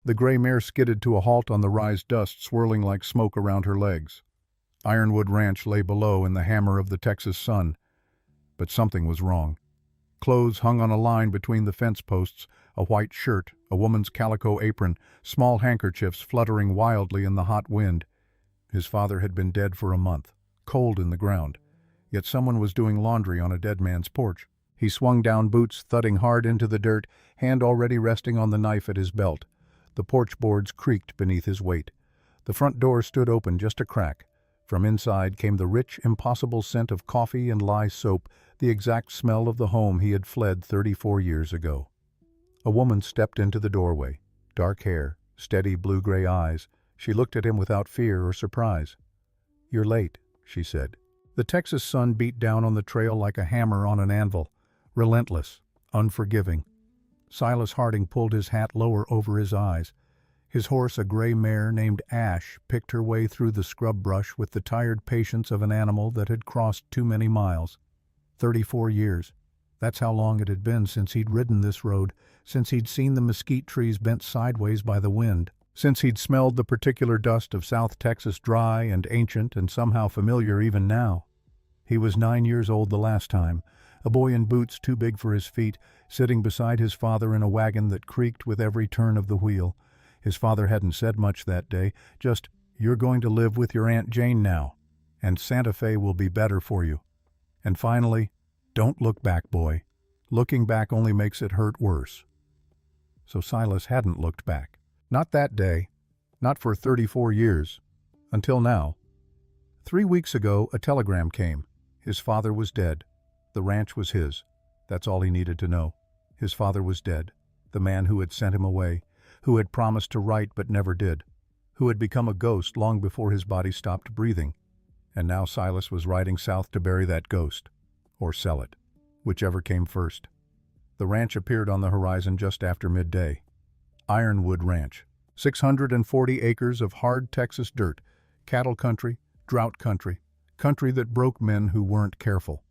The gray mare skidded to a halt on the rise, dust swirling like smoke around her legs. Ironwood Ranch lay below in the hammer of the Texas sun. But something was wrong. Clothes hung on a line between the fence posts, a white shirt, a woman's calico apron, small handkerchiefs fluttering wildly in the hot wind. His father had been dead for a month, cold in the ground. Yet someone was doing laundry on a dead man's porch. He swung down, boots thudding hard into the dirt, hand already resting on the knife at his belt. The porch boards creaked beneath his weight. The front door stood open just a crack. From inside came the rich, impossible scent of coffee and lye soap, the exact smell of the home he had fled 34 years ago. A woman stepped into the doorway. Dark hair, steady blue-gray eyes. She looked at him without fear or surprise. "You're late," she said. The Texas sun beat down on the trail like a hammer on an anvil, relentless, unforgiving. Silas Harding pulled his hat lower over his eyes. His horse, a gray mare named Ash, picked her way through the scrub brush with the tired patience of an animal that had crossed too many miles. 34 years. That's how long it had been since he'd ridden this road, since he'd seen the mesquite trees bent sideways by the wind, since he'd smelled the particular dust of South Texas, dry and ancient and somehow familiar even now. He was 9 years old the last time, a boy in boots too big for his feet, sitting beside his father in a wagon that creaked with every turn of the wheel. His father hadn't said much that day, just, "You're going to live with your Aunt Jane now, and Santa Fe will be better for you." And finally, "Don't look back, boy. Looking back only makes it hurt worse." So Silas hadn't looked back. Not that day. Not for 34 years. Until now. 3 weeks ago, a telegram came. His father was dead. The ranch was his. That's all he needed to know. His father was dead. The man who had sent him away, who had promised to write but never did, who had become a ghost long before his body stopped breathing. And now Silas was riding south to bury that ghost. Or sell it. Whichever came first. The ranch appeared on the horizon just after midday. Ironwood Ranch. 640 acres of hard Texas dirt. Cattle country, drought country. Country that broke men who weren't careful.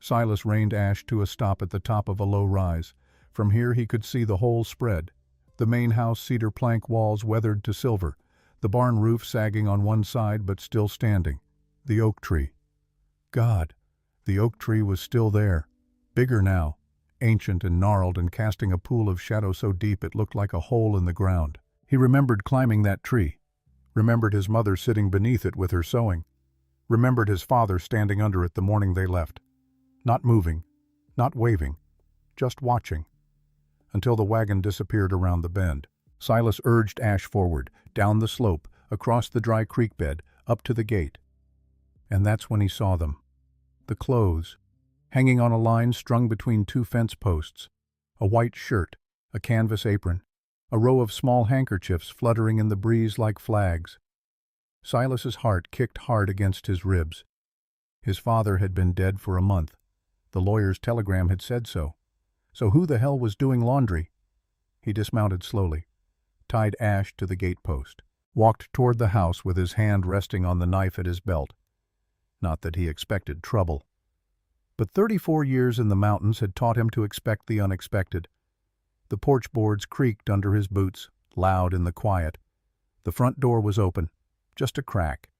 Silas reined Ash to a stop at the top of a low rise. From here he could see the whole spread. The main house cedar plank walls weathered to silver. The barn roof sagging on one side but still standing. The oak tree. God, the oak tree was still there. Bigger now. Ancient and gnarled and casting a pool of shadow so deep it looked like a hole in the ground. He remembered climbing that tree. Remembered his mother sitting beneath it with her sewing. Remembered his father standing under it the morning they left. Not moving. Not waving. Just watching. Until the wagon disappeared around the bend. Silas urged Ash forward, down the slope, across the dry creek bed, up to the gate. And that's when he saw them. The clothes, hanging on a line strung between two fence posts. A white shirt, a canvas apron, a row of small handkerchiefs fluttering in the breeze like flags. Silas's heart kicked hard against his ribs. His father had been dead for a month. The lawyer's telegram had said so. So who the hell was doing laundry? He dismounted slowly, tied Ash to the gate post, walked toward the house with his hand resting on the knife at his belt. Not that he expected trouble. But 34 years in the mountains had taught him to expect the unexpected. The porch boards creaked under his boots, loud in the quiet. The front door was open, just a crack,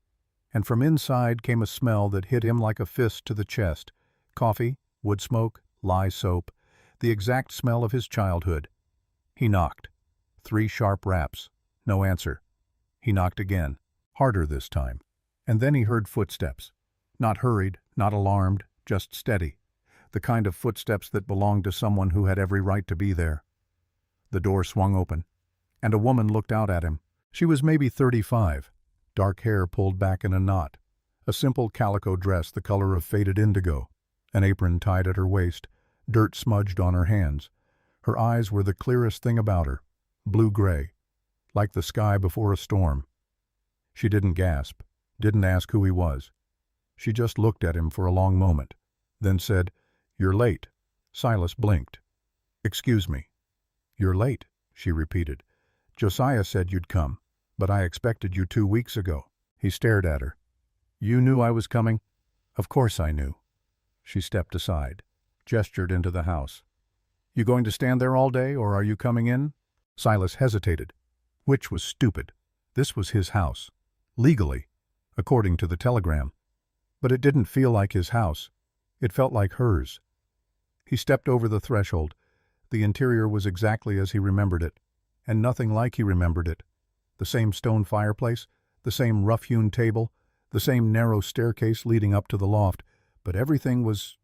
and from inside came a smell that hit him like a fist to the chest. Coffee, wood smoke, lye soap, the exact smell of his childhood. He knocked. 3 sharp raps. No answer. He knocked again, harder this time. And then he heard footsteps. Not hurried, not alarmed, just steady. The kind of footsteps that belonged to someone who had every right to be there. The door swung open, and a woman looked out at him. She was maybe 35, dark hair pulled back in a knot, a simple calico dress the color of faded indigo, an apron tied at her waist, dirt smudged on her hands. Her eyes were the clearest thing about her, blue-gray, like the sky before a storm. She didn't gasp, didn't ask who he was. She just looked at him for a long moment, then said, "You're late." Silas blinked. "Excuse me." "You're late," she repeated. "Josiah said you'd come, but I expected you 2 weeks ago." He stared at her. "You knew I was coming?" "Of course I knew." She stepped aside, gestured into the house. "You going to stand there all day, or are you coming in?" Silas hesitated. which was stupid. This was his house. Legally, according to the telegram. But it didn't feel like his house. It felt like hers. He stepped over the threshold. The interior was exactly as he remembered it, and nothing like he remembered it. The same stone fireplace, the same rough-hewn table, the same narrow staircase leading up to the loft, but everything was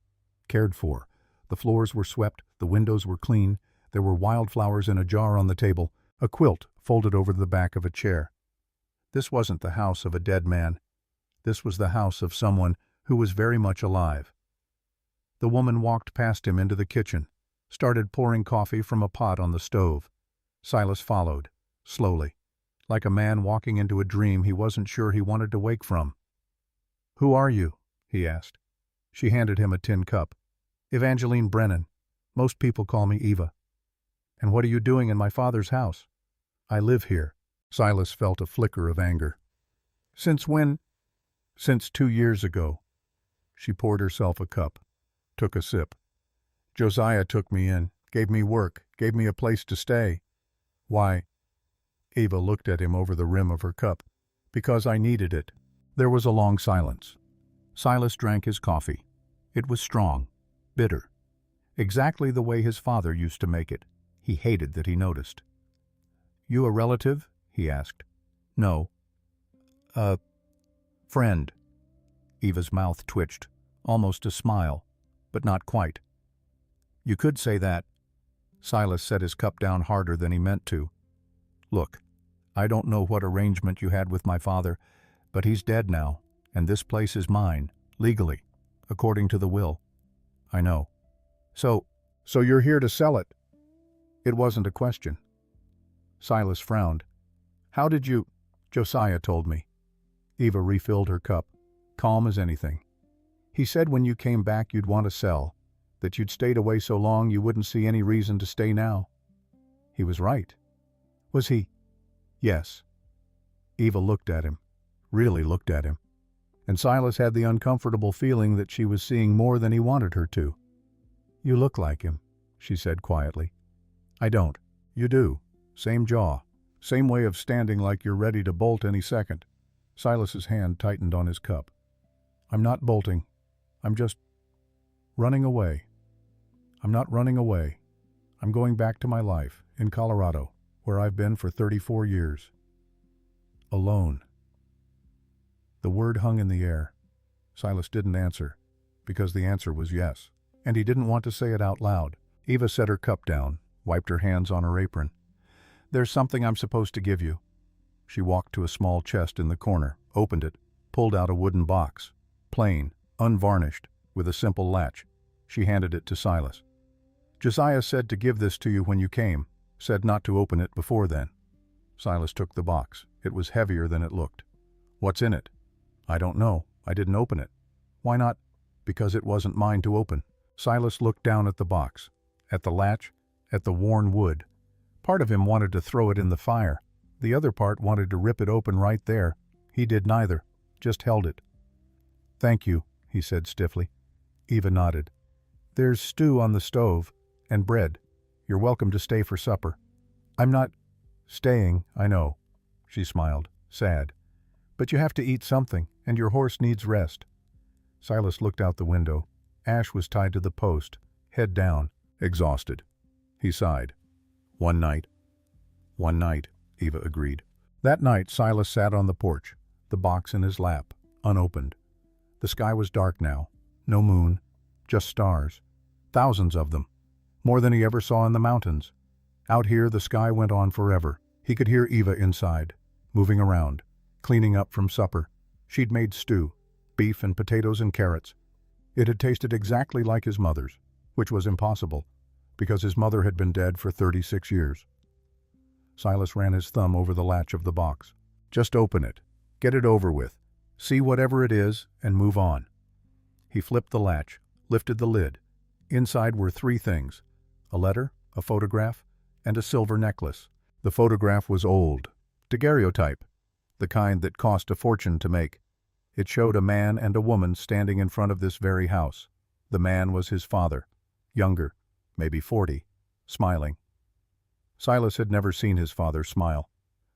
cared for. The floors were swept, the windows were clean, there were wildflowers in a jar on the table, a quilt folded over the back of a chair. This wasn't the house of a dead man. This was the house of someone who was very much alive. The woman walked past him into the kitchen, started pouring coffee from a pot on the stove. Silas followed, slowly, like a man walking into a dream he wasn't sure he wanted to wake from. "Who are you?" he asked. She handed him a tin cup. "Evangeline Brennan. Most people call me Eva." "And what are you doing in my father's house?" "I live here." Silas felt a flicker of anger. "Since when?" "Since 2 years ago." She poured herself a cup, took a sip. "Josiah took me in, gave me work, gave me a place to stay." "Why?" Eva looked at him over the rim of her cup. "Because I needed it." There was a long silence. Silas drank his coffee. It was strong, bitter, exactly the way his father used to make it. He hated that he noticed. "You a relative?" he asked. "No." "A friend." Eva's mouth twitched, almost a smile, but not quite. "You could say that." Silas set his cup down harder than he meant to. "Look, I don't know what arrangement you had with my father, but he's dead now, and this place is mine, legally, according to the will." "I know." So you're here to sell it?" It wasn't a question. Silas frowned. "How did you—" "Josiah told me." Eva refilled her cup, calm as anything. "He said when you came back you'd want to sell, that you'd stayed away so long you wouldn't see any reason to stay now." "He was right." "Was he?" "Yes." Eva looked at him, really looked at him, and Silas had the uncomfortable feeling that she was seeing more than he wanted her to. "You look like him," she said quietly. "I don't." "You do. Same jaw. Same way of standing like you're ready to bolt any second." Silas's hand tightened on his cup. "I'm not bolting. I'm just running away. I'm not running away. I'm going back to my life, in Colorado, where I've been for 34 years. Alone." The word hung in the air. Silas didn't answer, because the answer was yes, and he didn't want to say it out loud. Eva set her cup down, wiped her hands on her apron. "There's something I'm supposed to give you." She walked to a small chest in the corner, opened it, pulled out a wooden box, plain, unvarnished, with a simple latch. She handed it to Silas. "Josiah said to give this to you when you came, said not to open it before then." Silas took the box. It was heavier than it looked. "What's in it?" "I don't know. I didn't open it." "Why not?" "Because it wasn't mine to open." Silas looked down at the box, at the latch, at the worn wood. Part of him wanted to throw it in the fire. The other part wanted to rip it open right there. He did neither, just held it. "Thank you," he said stiffly. Eva nodded. "There's stew on the stove, and bread. You're welcome to stay for supper." "I'm not staying, I know," she smiled, sad. "But you have to eat something, and your horse needs rest." Silas looked out the window. Ash was tied to the post, head down, exhausted. He sighed. One night, Eva agreed. That night Silas sat on the porch, the box in his lap, unopened. The sky was dark now, no moon, just stars. Thousands of them, more than he ever saw in the mountains. Out here the sky went on forever. He could hear Eva inside, moving around, cleaning up from supper. She'd made stew, beef and potatoes and carrots. It had tasted exactly like his mother's, which was impossible, because his mother had been dead for 36 years. Silas ran his thumb over the latch of the box. "Just open it. Get it over with. See whatever it is and move on." He flipped the latch, lifted the lid. Inside were 3 things: a letter, a photograph, and a silver necklace. The photograph was old, daguerreotype, the kind that cost a fortune to make. It showed a man and a woman standing in front of this very house. The man was his father, younger, maybe 40, smiling. Silas had never seen his father smile.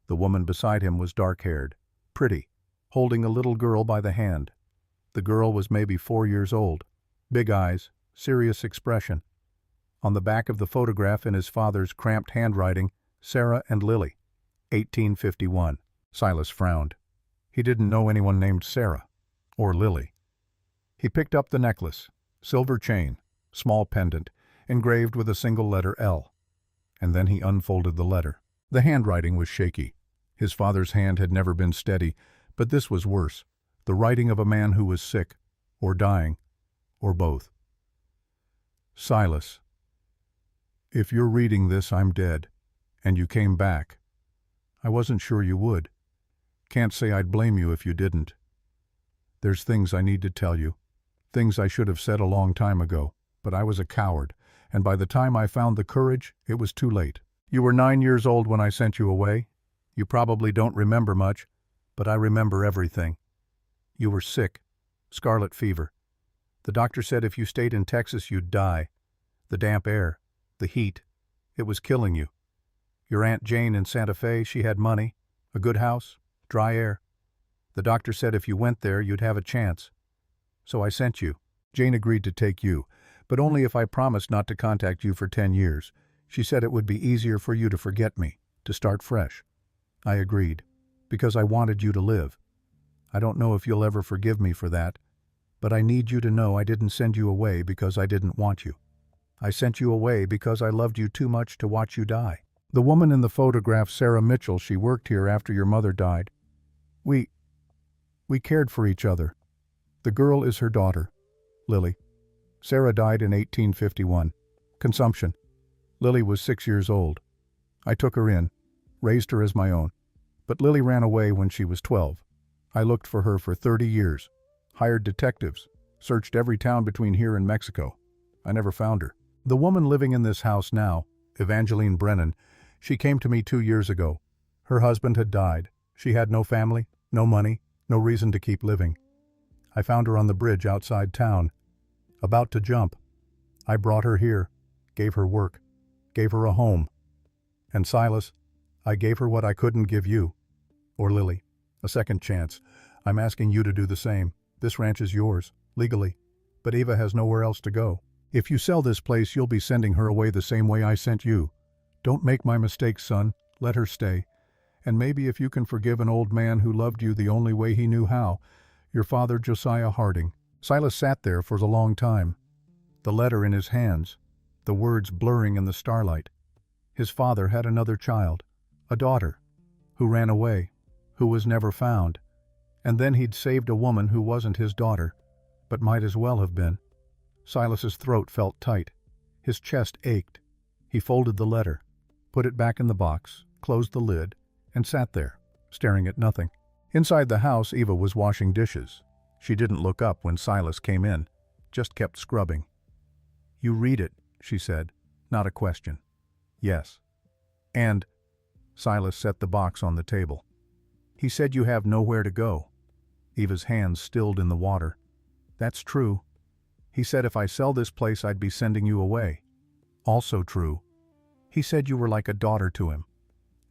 The woman beside him was dark-haired, pretty, holding a little girl by the hand. The girl was maybe 4 years old. Big eyes, serious expression. On the back of the photograph in his father's cramped handwriting, Sarah and Lily, 1851. Silas frowned. He didn't know anyone named Sarah. Or Lily. He picked up the necklace, silver chain, small pendant, engraved with a single letter L. And then he unfolded the letter. The handwriting was shaky. His father's hand had never been steady, but this was worse. The writing of a man who was sick, or dying, or both. Silas, if you're reading this, I'm dead, and you came back. I wasn't sure you would. Can't say I'd blame you if you didn't. There's things I need to tell you, things I should have said a long time ago, but I was a coward, and by the time I found the courage, it was too late. You were 9 years old when I sent you away. You probably don't remember much, but I remember everything. You were sick, scarlet fever. The doctor said if you stayed in Texas you'd die. The damp air, the heat, it was killing you. Your Aunt Jane in Santa Fe, she had money, a good house, dry air. The doctor said if you went there you'd have a chance. So I sent you. Jane agreed to take you, but only if I promised not to contact you for 10 years. She said it would be easier for you to forget me, to start fresh. I agreed, because I wanted you to live. I don't know if you'll ever forgive me for that, but I need you to know I didn't send you away because I didn't want you. I sent you away because I loved you too much to watch you die. The woman in the photograph, Sarah Mitchell, she worked here after your mother died. We cared for each other. The girl is her daughter, Lily. Sarah died in 1851. Consumption. Lily was 6 years old. I took her in, raised her as my own. But Lily ran away when she was 12. I looked for her for 30 years, hired detectives, searched every town between here and Mexico. I never found her. The woman living in this house now, Evangeline Brennan, she came to me 2 years ago. Her husband had died. She had no family, no money, no reason to keep living. I found her on the bridge outside town, about to jump. I brought her here, gave her work, gave her a home. And Silas, I gave her what I couldn't give you, or Lily, a second chance. I'm asking you to do the same. This ranch is yours, legally, but Eva has nowhere else to go. If you sell this place, you'll be sending her away the same way I sent you. Don't make my mistake, son. Let her stay. And maybe if you can forgive an old man who loved you the only way he knew how, your father Josiah Harding. Silas sat there for a long time, the letter in his hands, the words blurring in the starlight. His father had another child, a daughter, who ran away, who was never found. And then he'd saved a woman who wasn't his daughter, but might as well have been. Silas's throat felt tight. His chest ached. He folded the letter, put it back in the box, closed the lid, and sat there, staring at nothing. Inside the house, Eva was washing dishes. She didn't look up when Silas came in, just kept scrubbing. "You read it," she said, not a question. "Yes." "And," Silas set the box on the table. "He said you have nowhere to go." Eva's hands stilled in the water. "That's true. He said if I sell this place I'd be sending you away." "Also true. He said you were like a daughter to him."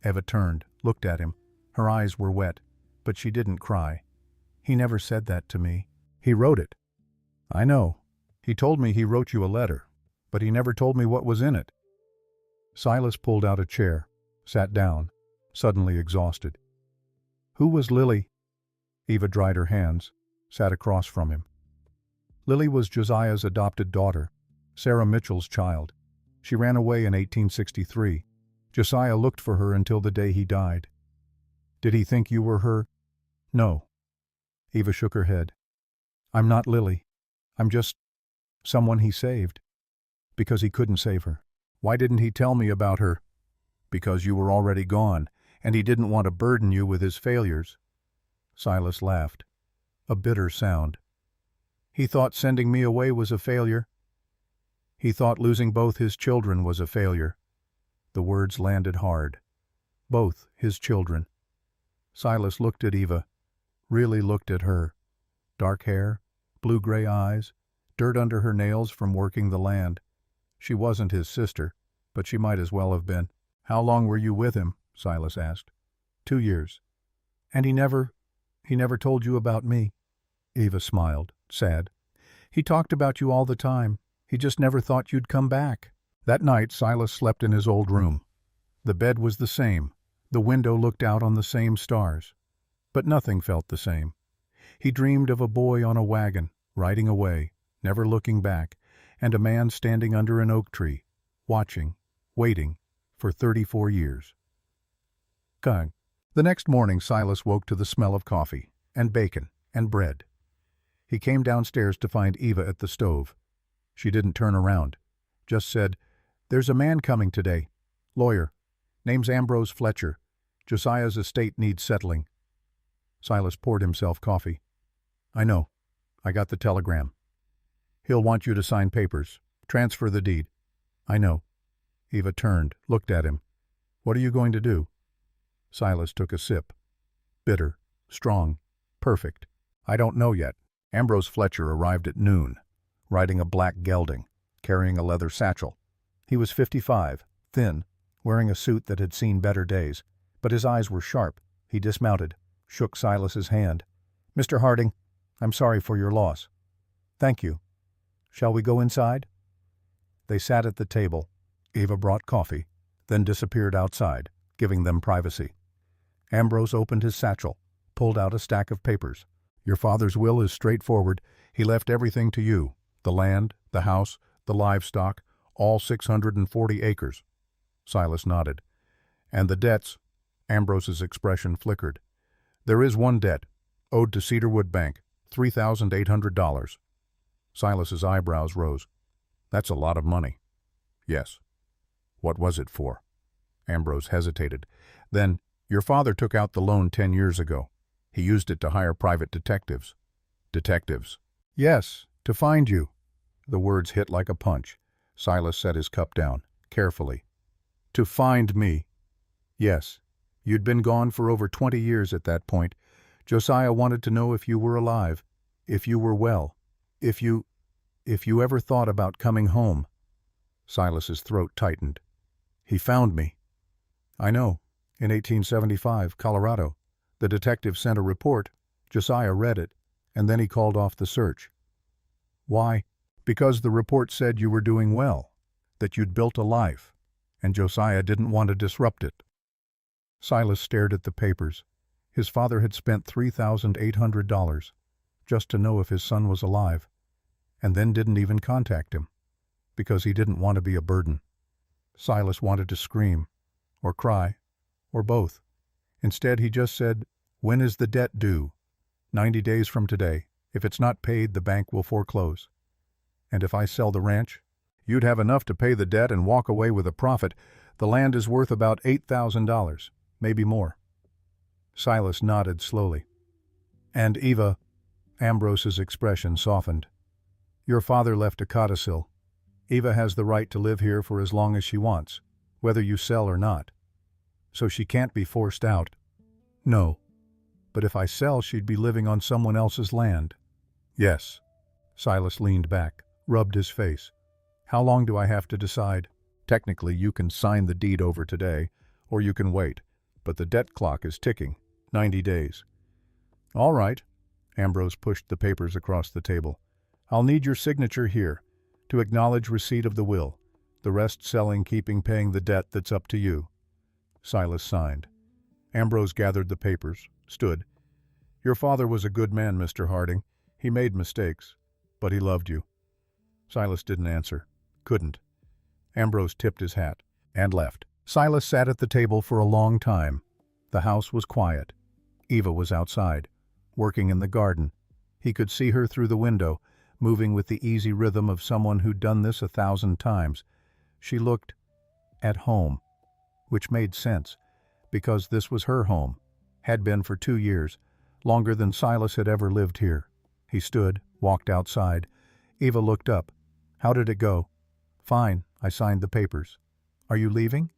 Eva turned, looked at him. Her eyes were wet, but she didn't cry. "He never said that to me." "He wrote it." "I know. He told me he wrote you a letter, but he never told me what was in it." Silas pulled out a chair, sat down, suddenly exhausted. "Who was Lily?" Eva dried her hands, sat across from him. Lily was Josiah's adopted daughter, Sarah Mitchell's child. She ran away in 1863. Josiah looked for her until the day he died. "Did he think you were her?" "No." Eva shook her head. "I'm not Lily. I'm just someone he saved. Because he couldn't save her." "Why didn't he tell me about her?" "Because you were already gone, and he didn't want to burden you with his failures." Silas laughed, a bitter sound. "He thought sending me away was a failure. He thought losing both his children was a failure." The words landed hard. Both his children. Silas looked at Eva, really looked at her. Dark hair, blue-gray eyes, dirt under her nails from working the land. She wasn't his sister, but she might as well have been. "How long were you with him?" Silas asked. 2 years. And he never told you about me. Eva smiled, sad. He talked about you all the time. He just never thought you'd come back. That night, Silas slept in his old room. The bed was the same. The window looked out on the same stars. But nothing felt the same. He dreamed of a boy on a wagon, riding away, never looking back, and a man standing under an oak tree, watching, waiting, for 34 years. Gang. The next morning Silas woke to the smell of coffee, and bacon, and bread. He came downstairs to find Eva at the stove. She didn't turn around, just said, "There's a man coming today. Lawyer. Name's Ambrose Fletcher. Josiah's estate needs settling." Silas poured himself coffee. "I know. I got the telegram. He'll want you to sign papers. Transfer the deed." "I know." Eva turned, looked at him. "What are you going to do?" Silas took a sip. Bitter, strong, perfect. "I don't know yet." Ambrose Fletcher arrived at noon, riding a black gelding, carrying a leather satchel. He was 55, thin, wearing a suit that had seen better days, but his eyes were sharp. He dismounted, shook Silas's hand. "Mr. Harding, I'm sorry for your loss." "Thank you. Shall we go inside?" They sat at the table. Eva brought coffee, then disappeared outside, giving them privacy. Ambrose opened his satchel, pulled out a stack of papers. "Your father's will is straightforward. He left everything to you, the land, the house, the livestock, all 640 acres. Silas nodded. "And the debts?" Ambrose's expression flickered. "There is one debt, owed to Cedarwood Bank, $3,800. Silas's eyebrows rose. "That's a lot of money." "Yes." "What was it for?" Ambrose hesitated. Then, "Your father took out the loan 10 years ago. He used it to hire private detectives." "Detectives?" "Yes, to find you." The words hit like a punch. Silas set his cup down, carefully. "To find me?" "Yes. You'd been gone for over 20 years at that point. Josiah wanted to know if you were alive, if you were well, if you ever thought about coming home." Silas's throat tightened. "He found me." "I know. In 1875, Colorado. The detective sent a report. Josiah read it, and then he called off the search." "Why?" "Because the report said you were doing well, that you'd built a life, and Josiah didn't want to disrupt it." Silas stared at the papers. His father had spent $3,800 just to know if his son was alive, and then didn't even contact him, because he didn't want to be a burden. Silas wanted to scream, or cry, or both. Instead, he just said, "When is the debt due?" 90 days from today. If it's not paid, the bank will foreclose. "And if I sell the ranch?" "You'd have enough to pay the debt and walk away with a profit. The land is worth about $8,000, maybe more." Silas nodded slowly. "And Eva," Ambrose's expression softened. "Your father left a codicil. Eva has the right to live here for as long as she wants, whether you sell or not. So she can't be forced out." "No. But if I sell, she'd be living on someone else's land." "Yes." Silas leaned back, rubbed his face. "How long do I have to decide?" "Technically, you can sign the deed over today, or you can wait, but the debt clock is ticking. 90 days. "All right." Ambrose pushed the papers across the table. "I'll need your signature here, to acknowledge receipt of the will. The rest selling, keeping, paying the debt that's up to you." Silas signed. Ambrose gathered the papers, stood. "Your father was a good man, Mr. Harding. He made mistakes, but he loved you." Silas didn't answer. Couldn't. Ambrose tipped his hat and left. Silas sat at the table for a long time. The house was quiet. Eva was outside, working in the garden. He could see her through the window, moving with the easy rhythm of someone who'd done this 1,000 times. She looked at home, which made sense, because this was her home, had been for 2 years, longer than Silas had ever lived here. He stood, walked outside. Eva looked up. "How did it go?" "Fine. I signed the papers." "Are you leaving?"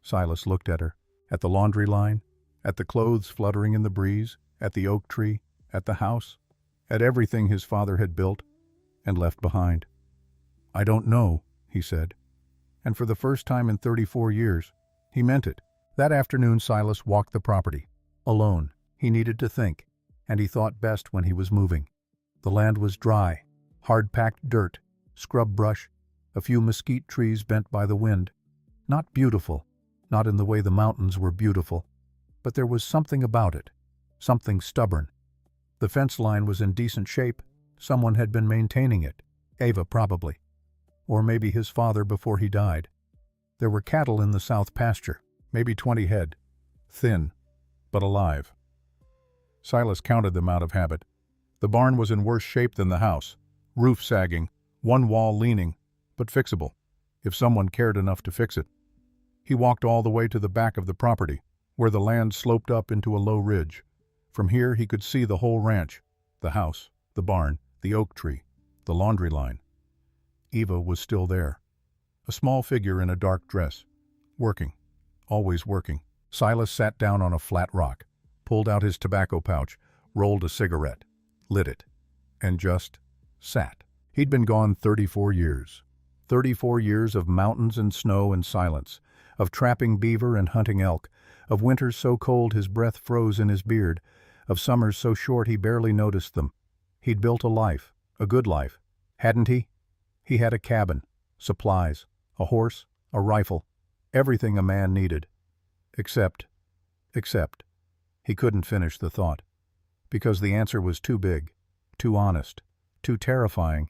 Silas looked at her. At the laundry line, at the clothes fluttering in the breeze, at the oak tree, at the house, at everything his father had built and left behind. "I don't know," he said. And for the first time in 34 years, he meant it. That afternoon Silas walked the property. Alone, he needed to think, and he thought best when he was moving. The land was dry, hard-packed dirt, scrub brush, a few mesquite trees bent by the wind. Not beautiful, not in the way the mountains were beautiful, but there was something about it, something stubborn. The fence line was in decent shape. Someone had been maintaining it. Ava, probably. Or maybe his father before he died. There were cattle in the south pasture, maybe 20 head. Thin, but alive. Silas counted them out of habit. The barn was in worse shape than the house. Roof sagging, one wall leaning, but fixable, if someone cared enough to fix it. He walked all the way to the back of the property, where the land sloped up into a low ridge. From here he could see the whole ranch, the house, the barn, the oak tree, the laundry line. Eva was still there. A small figure in a dark dress. Working. Always working. Silas sat down on a flat rock, pulled out his tobacco pouch, rolled a cigarette, lit it, and just sat. He'd been gone 34 years. 34 years of mountains and snow and silence, of trapping beaver and hunting elk, of winters so cold his breath froze in his beard, of summers so short he barely noticed them. He'd built a life, a good life, hadn't he? He had a cabin, supplies, a horse, a rifle, everything a man needed. Except, he couldn't finish the thought, because the answer was too big, too honest, too terrifying,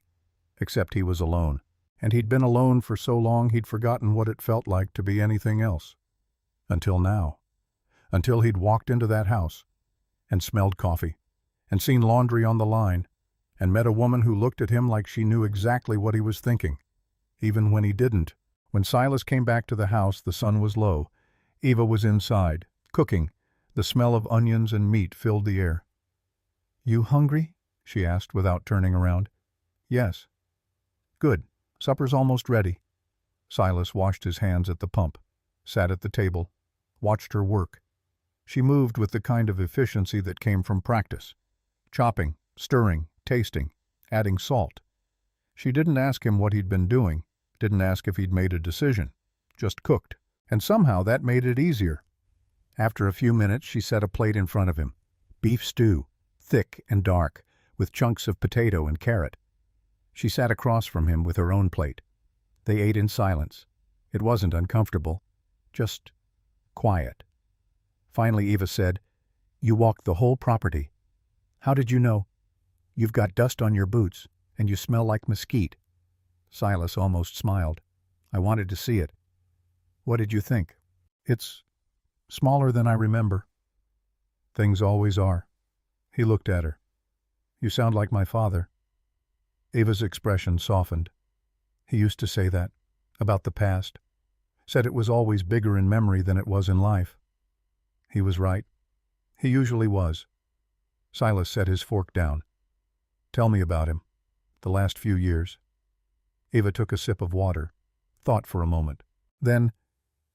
except he was alone. And he'd been alone for so long he'd forgotten what it felt like to be anything else. Until now. Until he'd walked into that house, and smelled coffee, and seen laundry on the line, and met a woman who looked at him like she knew exactly what he was thinking, even when he didn't. When Silas came back to the house, the sun was low. Eva was inside, cooking. The smell of onions and meat filled the air. "You hungry?" she asked without turning around. "Yes." "Good. Supper's almost ready." Silas washed his hands at the pump, sat at the table, watched her work. She moved with the kind of efficiency that came from practice. Chopping, stirring, tasting, adding salt. She didn't ask him what he'd been doing, didn't ask if he'd made a decision, just cooked. And somehow that made it easier. After a few minutes she set a plate in front of him. Beef stew, thick and dark, with chunks of potato and carrot. She sat across from him with her own plate. They ate in silence. It wasn't uncomfortable, just quiet. Finally Eva said, "You walked the whole property. How did you know? You've got dust on your boots, and you smell like mesquite." Silas almost smiled. "I wanted to see it." "What did you think?" "It's smaller than I remember." "Things always are." He looked at her. "You sound like my father." Eva's expression softened. He used to say that, about the past. Said it was always bigger in memory than it was in life. He was right. He usually was. Silas set his fork down. "Tell me about him. The last few years." Eva took a sip of water, thought for a moment. Then,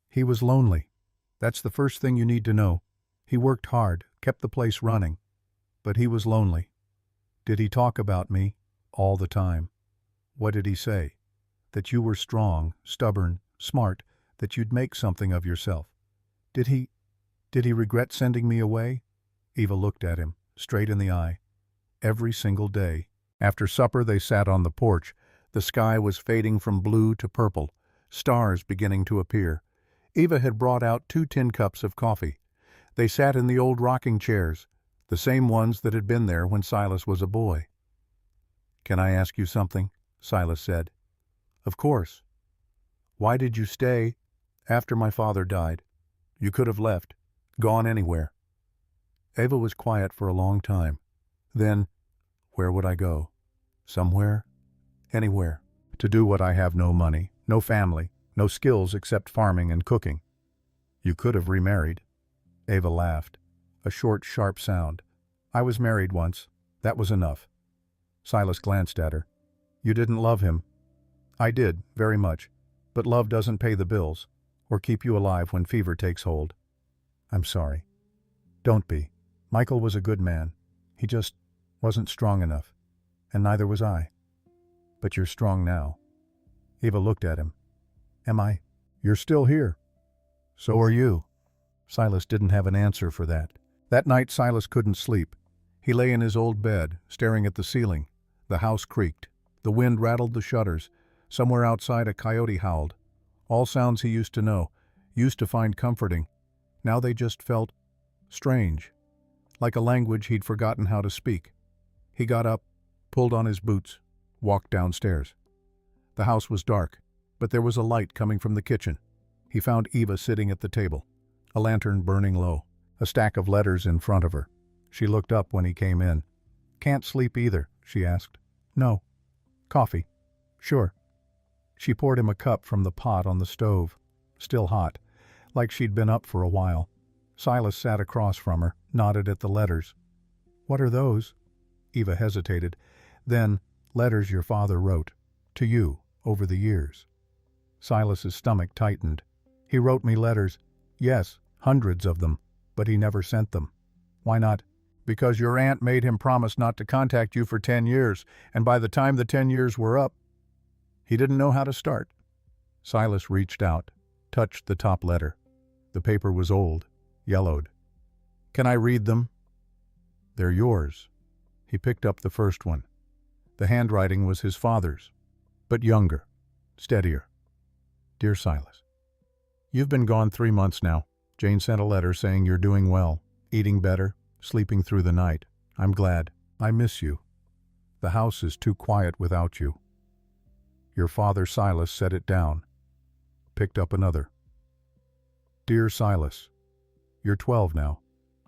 "He was lonely. That's the first thing you need to know. He worked hard, kept the place running. But he was lonely." "Did he talk about me? All the time?" "What did he say?" "That you were strong, stubborn, smart, that you'd make something of yourself." Did he regret sending me away?" Eva looked at him, straight in the eye. "Every single day." After supper they sat on the porch. The sky was fading from blue to purple, stars beginning to appear. Eva had brought out 2 tin cups of coffee. They sat in the old rocking chairs, the same ones that had been there when Silas was a boy. "Can I ask you something?" Silas said. "Of course." "Why did you stay after my father died? You could have left, gone anywhere." Eva was quiet for a long time. Then, "Where would I go? Somewhere? Anywhere. To do what I have no money, no family, no skills except farming and cooking." "You could have remarried." Eva laughed. A short, sharp sound. "I was married once. That was enough." Silas glanced at her. "You didn't love him." "I did, very much. But love doesn't pay the bills, or keep you alive when fever takes hold." "I'm sorry." "Don't be. Michael was a good man. He just wasn't strong enough. And neither was I." "But you're strong now." Eva looked at him. "Am I?" "You're still here." "So are you." Silas didn't have an answer for that. That night Silas couldn't sleep. He lay in his old bed, staring at the ceiling. The house creaked. The wind rattled the shutters. Somewhere outside a coyote howled. All sounds he used to know, used to find comforting. Now they just felt strange, like a language he'd forgotten how to speak. He got up, pulled on his boots, walked downstairs. The house was dark, but there was a light coming from the kitchen. He found Eva sitting at the table, a lantern burning low, a stack of letters in front of her. She looked up when he came in. "Can't sleep either?" she asked. "No." "Coffee?" "Sure." She poured him a cup from the pot on the stove, still hot, like she'd been up for a while. Silas sat across from her, nodded at the letters. "What are those?" Eva hesitated. "Then, letters your father wrote. To you, over the years." Silas's stomach tightened. "He wrote me letters. Yes, hundreds of them, but he never sent them." "Why not?" "Because your aunt made him promise not to contact you for 10 years, and by the time the 10 years were up, he didn't know how to start." Silas reached out, touched the top letter. The paper was old, yellowed. "Can I read them?" "They're yours." He picked up the first one. The handwriting was his father's, but younger, steadier. "Dear Silas, you've been gone 3 months now. Jane sent a letter saying you're doing well, eating better, sleeping through the night. I'm glad. I miss you. The house is too quiet without you." Your father Silas set it down, picked up another. "Dear Silas, you're 12 now.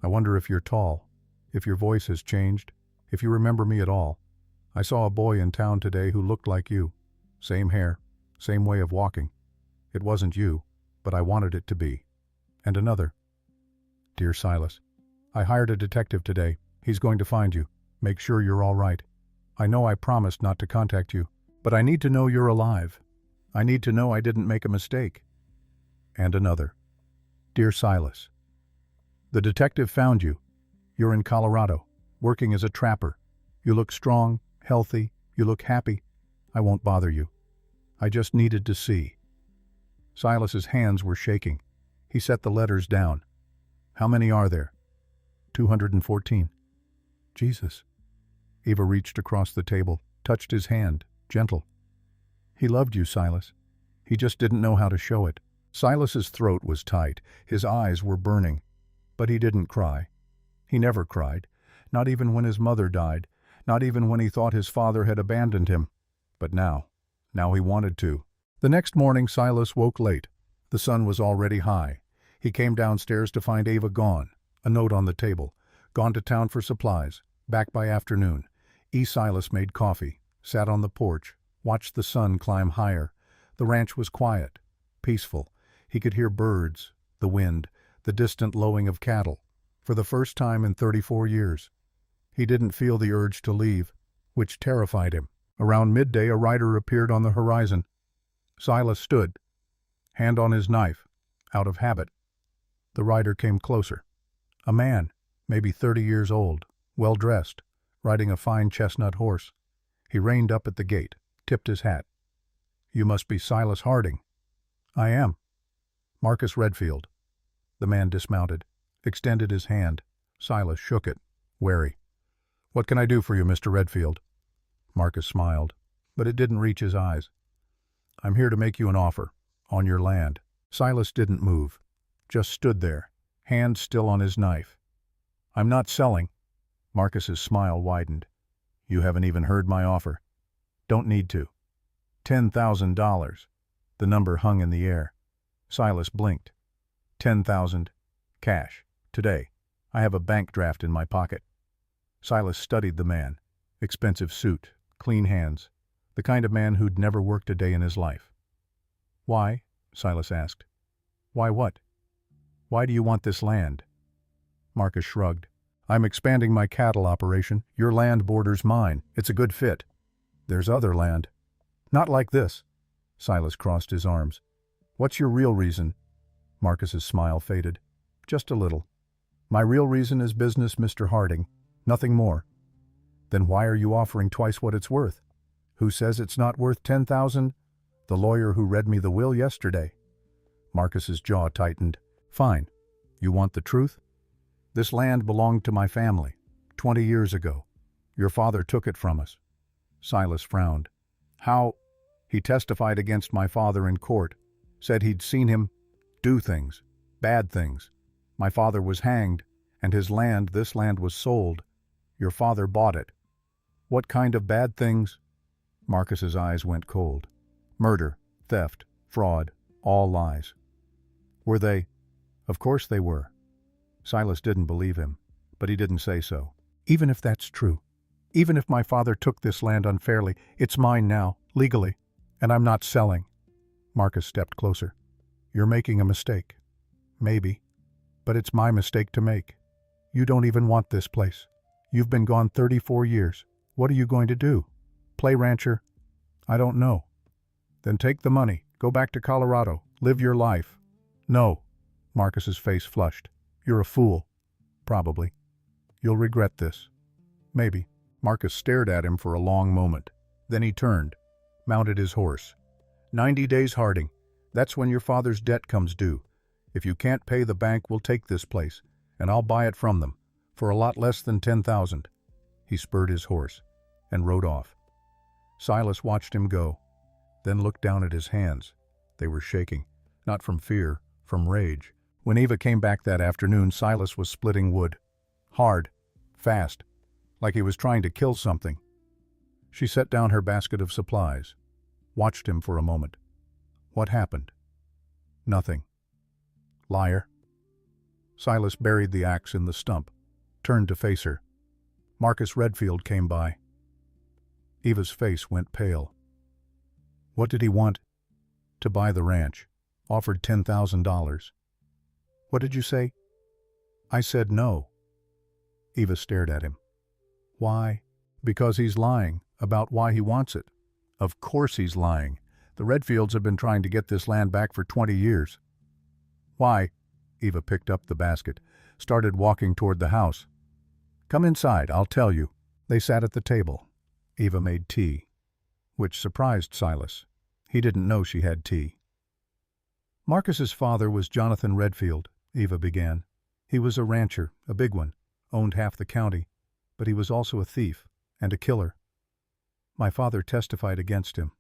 I wonder if you're tall, if your voice has changed, if you remember me at all. I saw a boy in town today who looked like you. Same hair, same way of walking. It wasn't you, but I wanted it to be." And another. "Dear Silas, I hired a detective today. He's going to find you. Make sure you're all right. I know I promised not to contact you, but I need to know you're alive. I need to know I didn't make a mistake." And another. "Dear Silas, the detective found you. You're in Colorado, working as a trapper. You look strong, healthy, you look happy. I won't bother you. I just needed to see." Silas's hands were shaking. He set the letters down. "How many are there?" 214. "Jesus." Eva reached across the table, touched his hand, gentle. "He loved you, Silas. He just didn't know how to show it." Silas's throat was tight, his eyes were burning, but he didn't cry. He never cried, not even when his mother died, not even when he thought his father had abandoned him. But now he wanted to. The next morning Silas woke late. The sun was already high. He came downstairs to find Eva gone, a note on the table. Gone to town for supplies, back by afternoon. Silas made coffee, sat on the porch, watched the sun climb higher. The ranch was quiet, peaceful. He could hear birds, the wind, the distant lowing of cattle. For the first time in 34 years. He didn't feel the urge to leave, which terrified him. Around midday a rider appeared on the horizon. Silas stood, hand on his knife, out of habit. The rider came closer. A man, maybe 30 years old, well-dressed, riding a fine chestnut horse. He reined up at the gate, tipped his hat. "You must be Silas Harding." "I am." "Marcus Redfield." The man dismounted, extended his hand. Silas shook it, wary. "What can I do for you, Mr. Redfield?" Marcus smiled, but it didn't reach his eyes. "I'm here to make you an offer, on your land." Silas didn't move, just stood there, hand still on his knife. "I'm not selling." Marcus's smile widened. "You haven't even heard my offer." "Don't need to." $10,000. The number hung in the air. Silas blinked. 10,000, cash, today. I have a bank draft in my pocket." Silas studied the man. Expensive suit, clean hands, the kind of man who'd never worked a day in his life. "Why?" Silas asked. "Why what?" "Why do you want this land?" Marcus shrugged. "I'm expanding my cattle operation. Your land borders mine. It's a good fit. There's other land." "Not like this." Silas crossed his arms. "What's your real reason?" Marcus's smile faded. "Just a little. My real reason is business, Mr. Harding. Nothing more." "Then why are you offering twice what it's worth?" "Who says it's not worth 10,000? The lawyer who read me the will yesterday." Marcus's jaw tightened. "Fine. You want the truth?" This land belonged to my family, 20 years ago. Your father took it from us." Silas frowned. "How?" "He testified against my father in court, said he'd seen him do things, bad things. My father was hanged, and this land was sold. Your father bought it." "What kind of bad things?" Marcus's eyes went cold. "Murder, theft, fraud, all lies." "Were they?" "Of course they were." Silas didn't believe him, but he didn't say so. "Even if that's true, even if my father took this land unfairly, it's mine now, legally, and I'm not selling." Marcus stepped closer. "You're making a mistake. Maybe. But it's my mistake to make. You don't even want this place. You've been gone 34 years. What are you going to do? Play rancher?" "I don't know." "Then take the money, go back to Colorado, live your life." "No." Marcus's face flushed. "You're a fool." "Probably. You'll regret this." "Maybe." Marcus stared at him for a long moment. Then he turned, mounted his horse. 90 days, Harding. That's when your father's debt comes due. If you can't pay the bank, we'll take this place, and I'll buy it from them, for a lot less than 10,000. He spurred his horse and rode off. Silas watched him go, then looked down at his hands. They were shaking, not from fear, from rage. When Eva came back that afternoon, Silas was splitting wood. Hard, fast, like he was trying to kill something. She set down her basket of supplies, watched him for a moment. "What happened?" "Nothing." "Liar." Silas buried the axe in the stump, turned to face her. Marcus Redfield came by. Eva's face went pale. "What did he want?" "To buy the ranch. Offered $10,000. "What did you say?" "I said no." Eva stared at him. "Why?" "Because he's lying about why he wants it." "Of course he's lying. The Redfields have been trying to get this land back for 20 years. "Why?" Eva picked up the basket, started walking toward the house. "Come inside, I'll tell you." They sat at the table. Eva made tea, which surprised Silas. He didn't know she had tea. "Marcus's father was Jonathan Redfield," Eva began. "He was a rancher, a big one, owned half the county, but he was also a thief and a killer. My father testified against him.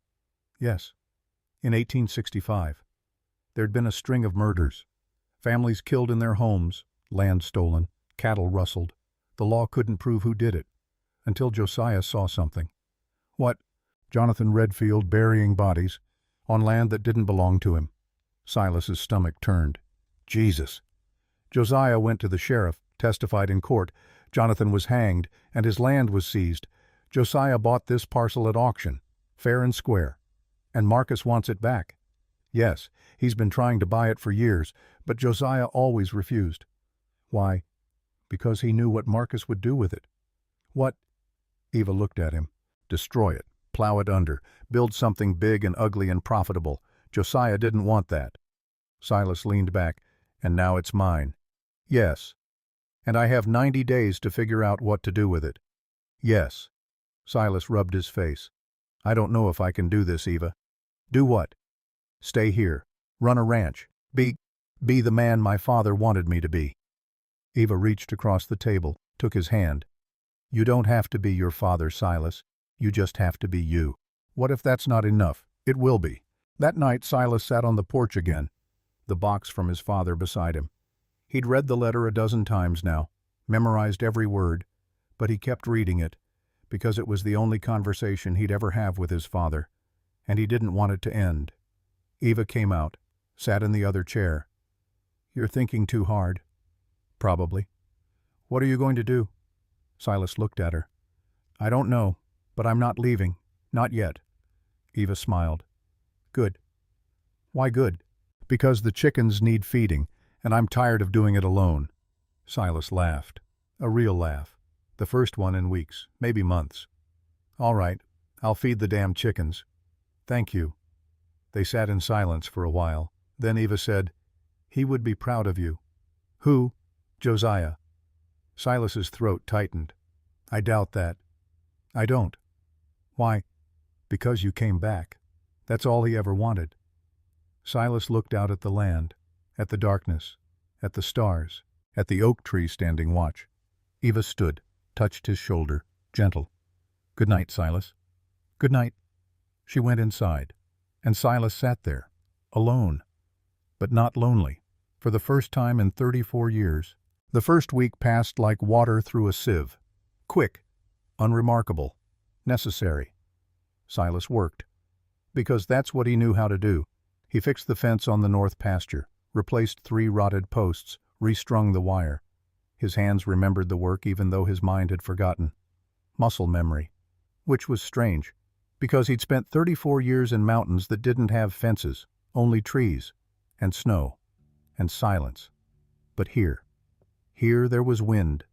Yes, in 1865. There'd been a string of murders. Families killed in their homes, land stolen, cattle rustled. The law couldn't prove who did it, until Josiah saw something." "What?" "Jonathan Redfield burying bodies on land that didn't belong to him." Silas's stomach turned. "Jesus." "Josiah went to the sheriff, testified in court. Jonathan was hanged, and his land was seized. Josiah bought this parcel at auction, fair and square. And Marcus wants it back. Yes, he's been trying to buy it for years, but Josiah always refused." "Why?" "Because he knew what Marcus would do with it." "What?" Eva looked at him. "Destroy it, plow it under, build something big and ugly and profitable. Josiah didn't want that." Silas leaned back. "And now it's mine." "Yes." "And I have 90 days to figure out what to do with it." "Yes." Silas rubbed his face. "I don't know if I can do this, Eva." "Do what?" "Stay here, run a ranch, be the man my father wanted me to be." Eva reached across the table, took his hand. "You don't have to be your father, Silas. You just have to be you." "What if that's not enough?" "It will be." That night Silas sat on the porch again, the box from his father beside him. He'd read the letter a dozen times now, memorized every word, but he kept reading it, because it was the only conversation he'd ever have with his father, and he didn't want it to end. Eva came out, sat in the other chair. "You're thinking too hard." "Probably." "What are you going to do?" Silas looked at her. "I don't know, but I'm not leaving. Not yet." Eva smiled. "Good." "Why good?" "Because the chickens need feeding, and I'm tired of doing it alone." Silas laughed. A real laugh. The first one in weeks, maybe months. "All right, I'll feed the damn chickens." "Thank you." They sat in silence for a while. Then Eva said, "He would be proud of you." "Who?" "Josiah." Silas's throat tightened. "I doubt that." "I don't." "Why?" "Because you came back. That's all he ever wanted." Silas looked out at the land, at the darkness, at the stars, at the oak tree standing watch. Eva stood, touched his shoulder, gentle. "Good night, Silas." "Good night." She went inside, and Silas sat there, alone, but not lonely. For the first time in 34 years, the first week passed like water through a sieve. Quick, unremarkable, necessary. Silas worked, because that's what he knew how to do. He fixed the fence on the north pasture, replaced 3 rotted posts, restrung the wire. His hands remembered the work even though his mind had forgotten. Muscle memory. Which was strange, because he'd spent 34 years in mountains that didn't have fences, only trees, and snow, and silence. But here there was wind,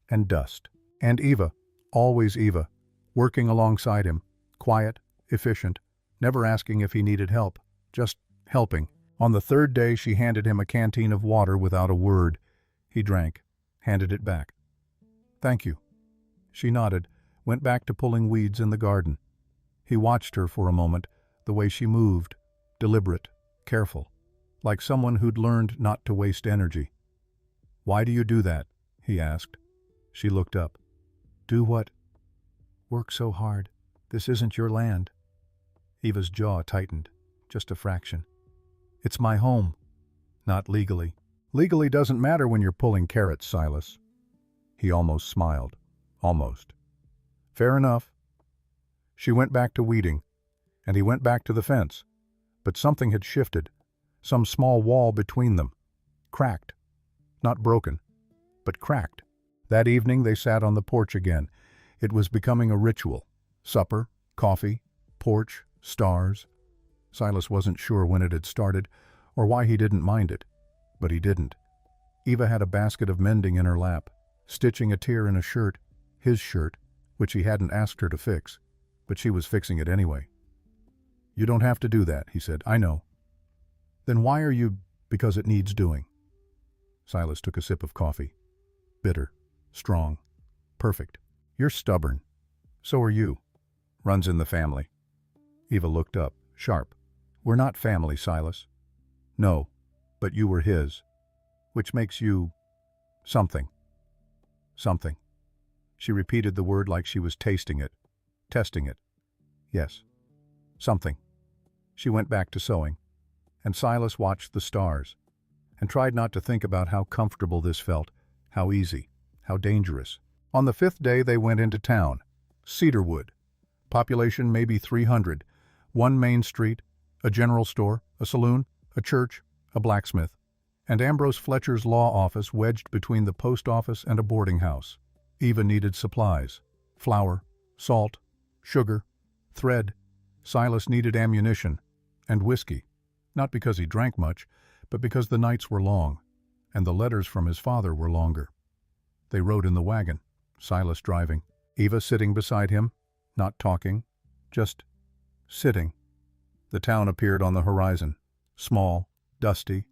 and dust. And Eva, always Eva, working alongside him, quiet, efficient, never asking if he needed help, just helping. On the 3rd day she handed him a canteen of water without a word. He drank, handed it back. "Thank you." She nodded, went back to pulling weeds in the garden. He watched her for a moment, the way she moved, deliberate, careful, like someone who'd learned not to waste energy. "Why do you do that?" he asked. She looked up. "Do what?" "Work so hard. This isn't your land." Eva's jaw tightened, just a fraction. "It's my home." "Not legally." "Legally doesn't matter when you're pulling carrots, Silas." He almost smiled. Almost. "Fair enough." She went back to weeding, and he went back to the fence. But something had shifted, some small wall between them. Cracked. Not broken, but cracked. That evening they sat on the porch again. It was becoming a ritual. Supper, coffee, porch, stars. Silas wasn't sure when it had started, or why he didn't mind it. But he didn't. Eva had a basket of mending in her lap, stitching a tear in a shirt, his shirt, which he hadn't asked her to fix, but she was fixing it anyway. "You don't have to do that," he said. "I know." "Then why are you—" "Because it needs doing." Silas took a sip of coffee. Bitter. Strong. Perfect. "You're stubborn. So are you. Runs in the family." Eva looked up, sharp. "We're not family, Silas." "No, but you were his. Which makes you— something." "Something." She repeated the word like she was tasting it, testing it. "Yes. Something." She went back to sewing, and Silas watched the stars, and tried not to think about how comfortable this felt, how easy, how dangerous. On the 5th day they went into town. Cedarwood. Population maybe 300. 1 main street, a general store, a saloon, a church, a blacksmith, and Ambrose Fletcher's law office wedged between the post office and a boarding house. Eva needed supplies. Flour, salt, sugar, thread. Silas needed ammunition, and whiskey. Not because he drank much, but because the nights were long, and the letters from his father were longer. They rode in the wagon, Silas driving, Eva sitting beside him, not talking, just sitting. The town appeared on the horizon, small, dusty,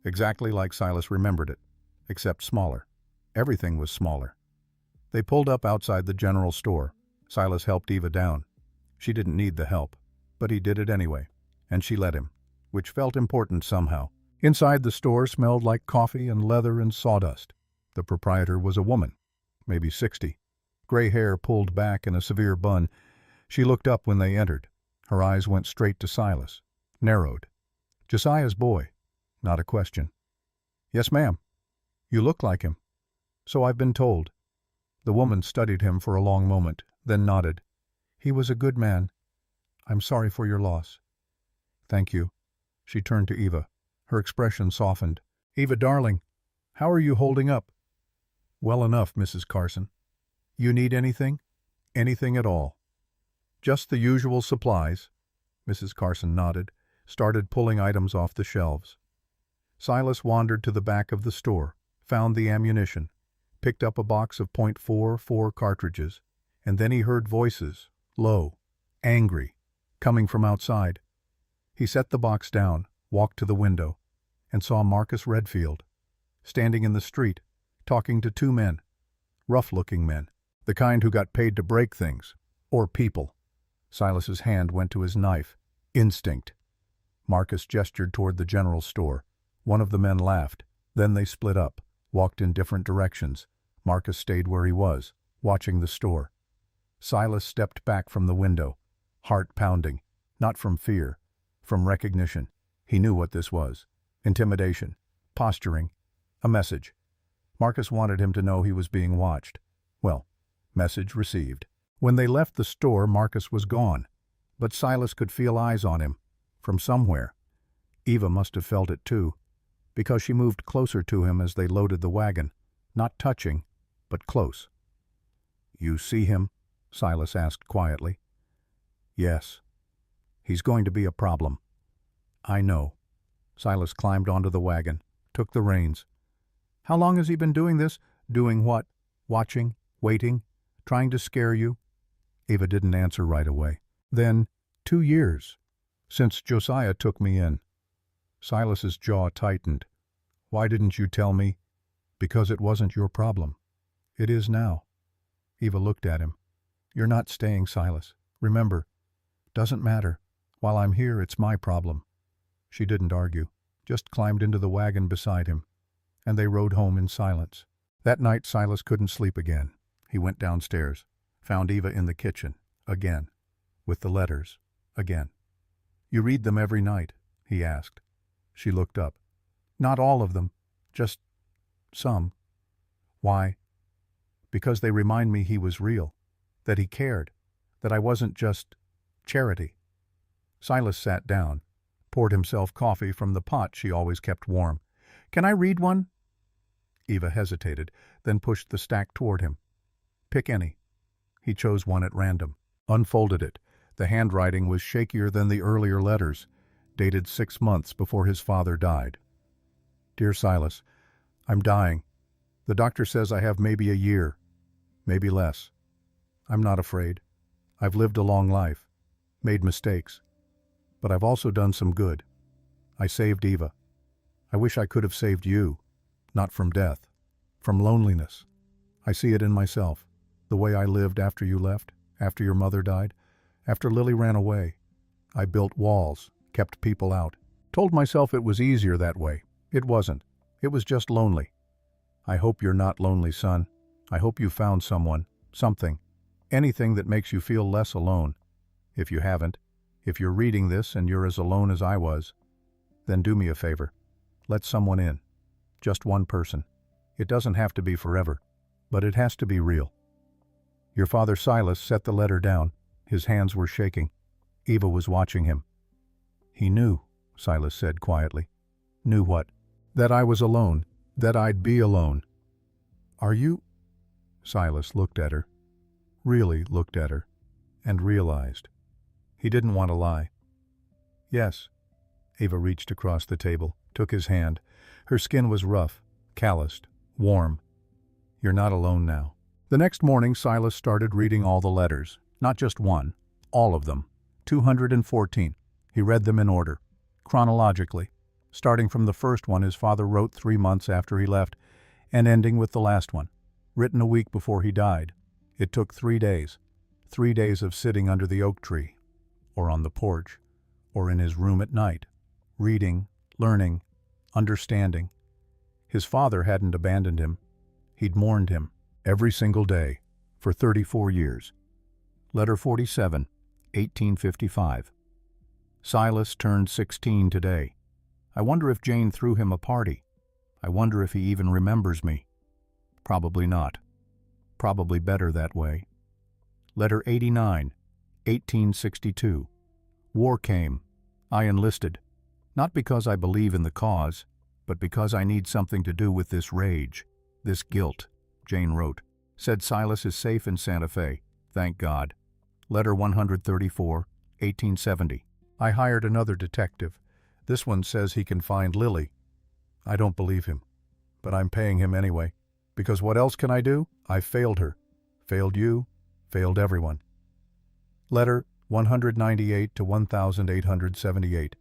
exactly like Silas remembered it, except smaller. Everything was smaller. They pulled up outside the general store. Silas helped Eva down. She didn't need the help, but he did it anyway, and she let him, which felt important somehow. Inside the store smelled like coffee and leather and sawdust. The proprietor was a woman, maybe 60. Gray hair pulled back in a severe bun. She looked up when they entered. Her eyes went straight to Silas, narrowed. "Josiah's boy." Not a question. "Yes, ma'am." "You look like him." "So I've been told." The woman studied him for a long moment, then nodded. "He was a good man. I'm sorry for your loss." "Thank you." She turned to Eva. Her expression softened. "Eva, darling, how are you holding up?" "Well enough, Mrs. Carson." "You need anything?" "Anything at all." "Just the usual supplies." Mrs. Carson nodded, started pulling items off the shelves. Silas wandered to the back of the store, found the ammunition, picked up a box of .44 cartridges, and then he heard voices, low, angry, coming from outside. He set the box down, walked to the window, and saw Marcus Redfield, standing in the street, talking to 2 men, rough-looking men, the kind who got paid to break things, or people. Silas's hand went to his knife. Instinct. Marcus gestured toward the general store. One of the men laughed. Then they split up. walked in different directions. Marcus stayed where he was, watching the store. Silas stepped back from the window, heart pounding, not from fear, from recognition. He knew what this was. Intimidation, posturing, a message. Marcus wanted him to know he was being watched. Well, message received. When they left the store, Marcus was gone, but Silas could feel eyes on him, from somewhere. Eva must have felt it too, because she moved closer to him as they loaded the wagon, not touching, but close. "You see him?" Silas asked quietly. "Yes. He's going to be a problem." "I know." Silas climbed onto the wagon, took the reins. "How long has he been doing this?" "Doing what? Watching? Waiting? Trying to scare you?" Eva didn't answer right away. "Then, 2 years. Since Josiah took me in." Silas's jaw tightened. "Why didn't you tell me?" "Because it wasn't your problem." "It is now." Eva looked at him. "You're not staying, Silas. Remember, doesn't matter. While I'm here, it's my problem." She didn't argue, just climbed into the wagon beside him, and they rode home in silence. That night Silas couldn't sleep again. He went downstairs, found Eva in the kitchen, again, with the letters, again. "You read them every night?" he asked. She looked up. "Not all of them, just some." "Why?" "Because they remind me he was real, that he cared, that I wasn't just charity." Silas sat down, poured himself coffee from the pot she always kept warm. "Can I read one?" Eva hesitated, then pushed the stack toward him. "Pick any." He chose one at random, unfolded it. The handwriting was shakier than the earlier letters, dated 6 months before his father died. "Dear Silas, I'm dying. The doctor says I have maybe a year, maybe less. I'm not afraid. I've lived a long life, made mistakes. But I've also done some good. I saved Eva. I wish I could have saved you, not from death, from loneliness. I see it in myself, the way I lived after you left, after your mother died, after Lily ran away. I built walls, kept people out. Told myself it was easier that way. It wasn't. It was just lonely. I hope you're not lonely, son. I hope you found someone, something, anything that makes you feel less alone. If you haven't, if you're reading this and you're as alone as I was, then do me a favor. Let someone in. Just one person. It doesn't have to be forever, but it has to be real." Your father Silas set the letter down. His hands were shaking. Eva was watching him. "He knew," Silas said quietly. "Knew what?" "That I was alone. That I'd be alone." "Are you?" Silas looked at her, really looked at her, and realized. He didn't want to lie. "Yes." Eva reached across the table, took his hand. Her skin was rough, calloused, warm. "You're not alone now." The next morning Silas started reading all the letters, not just one, all of them, 214. He read them in order, chronologically, starting from the first one his father wrote 3 months after he left, and ending with the last one, written a week before he died. It took 3 days, 3 days of sitting under the oak tree, or on the porch, or in his room at night, reading, learning, understanding. His father hadn't abandoned him. He'd mourned him every single day for 34 years. Letter 47, 1855. Silas turned 16 today. I wonder if Jane threw him a party. I wonder if he even remembers me. Probably not. Probably better that way. Letter 89, 1862. War came. I enlisted. Not because I believe in the cause, but because I need something to do with this rage, this guilt, Jane wrote. Said Silas is safe in Santa Fe. Thank God. Letter 134, 1870. I hired another detective. This one says he can find Lily. I don't believe him, but I'm paying him anyway. Because what else can I do? I failed her. Failed you. Failed everyone. Letter 198 to 1878.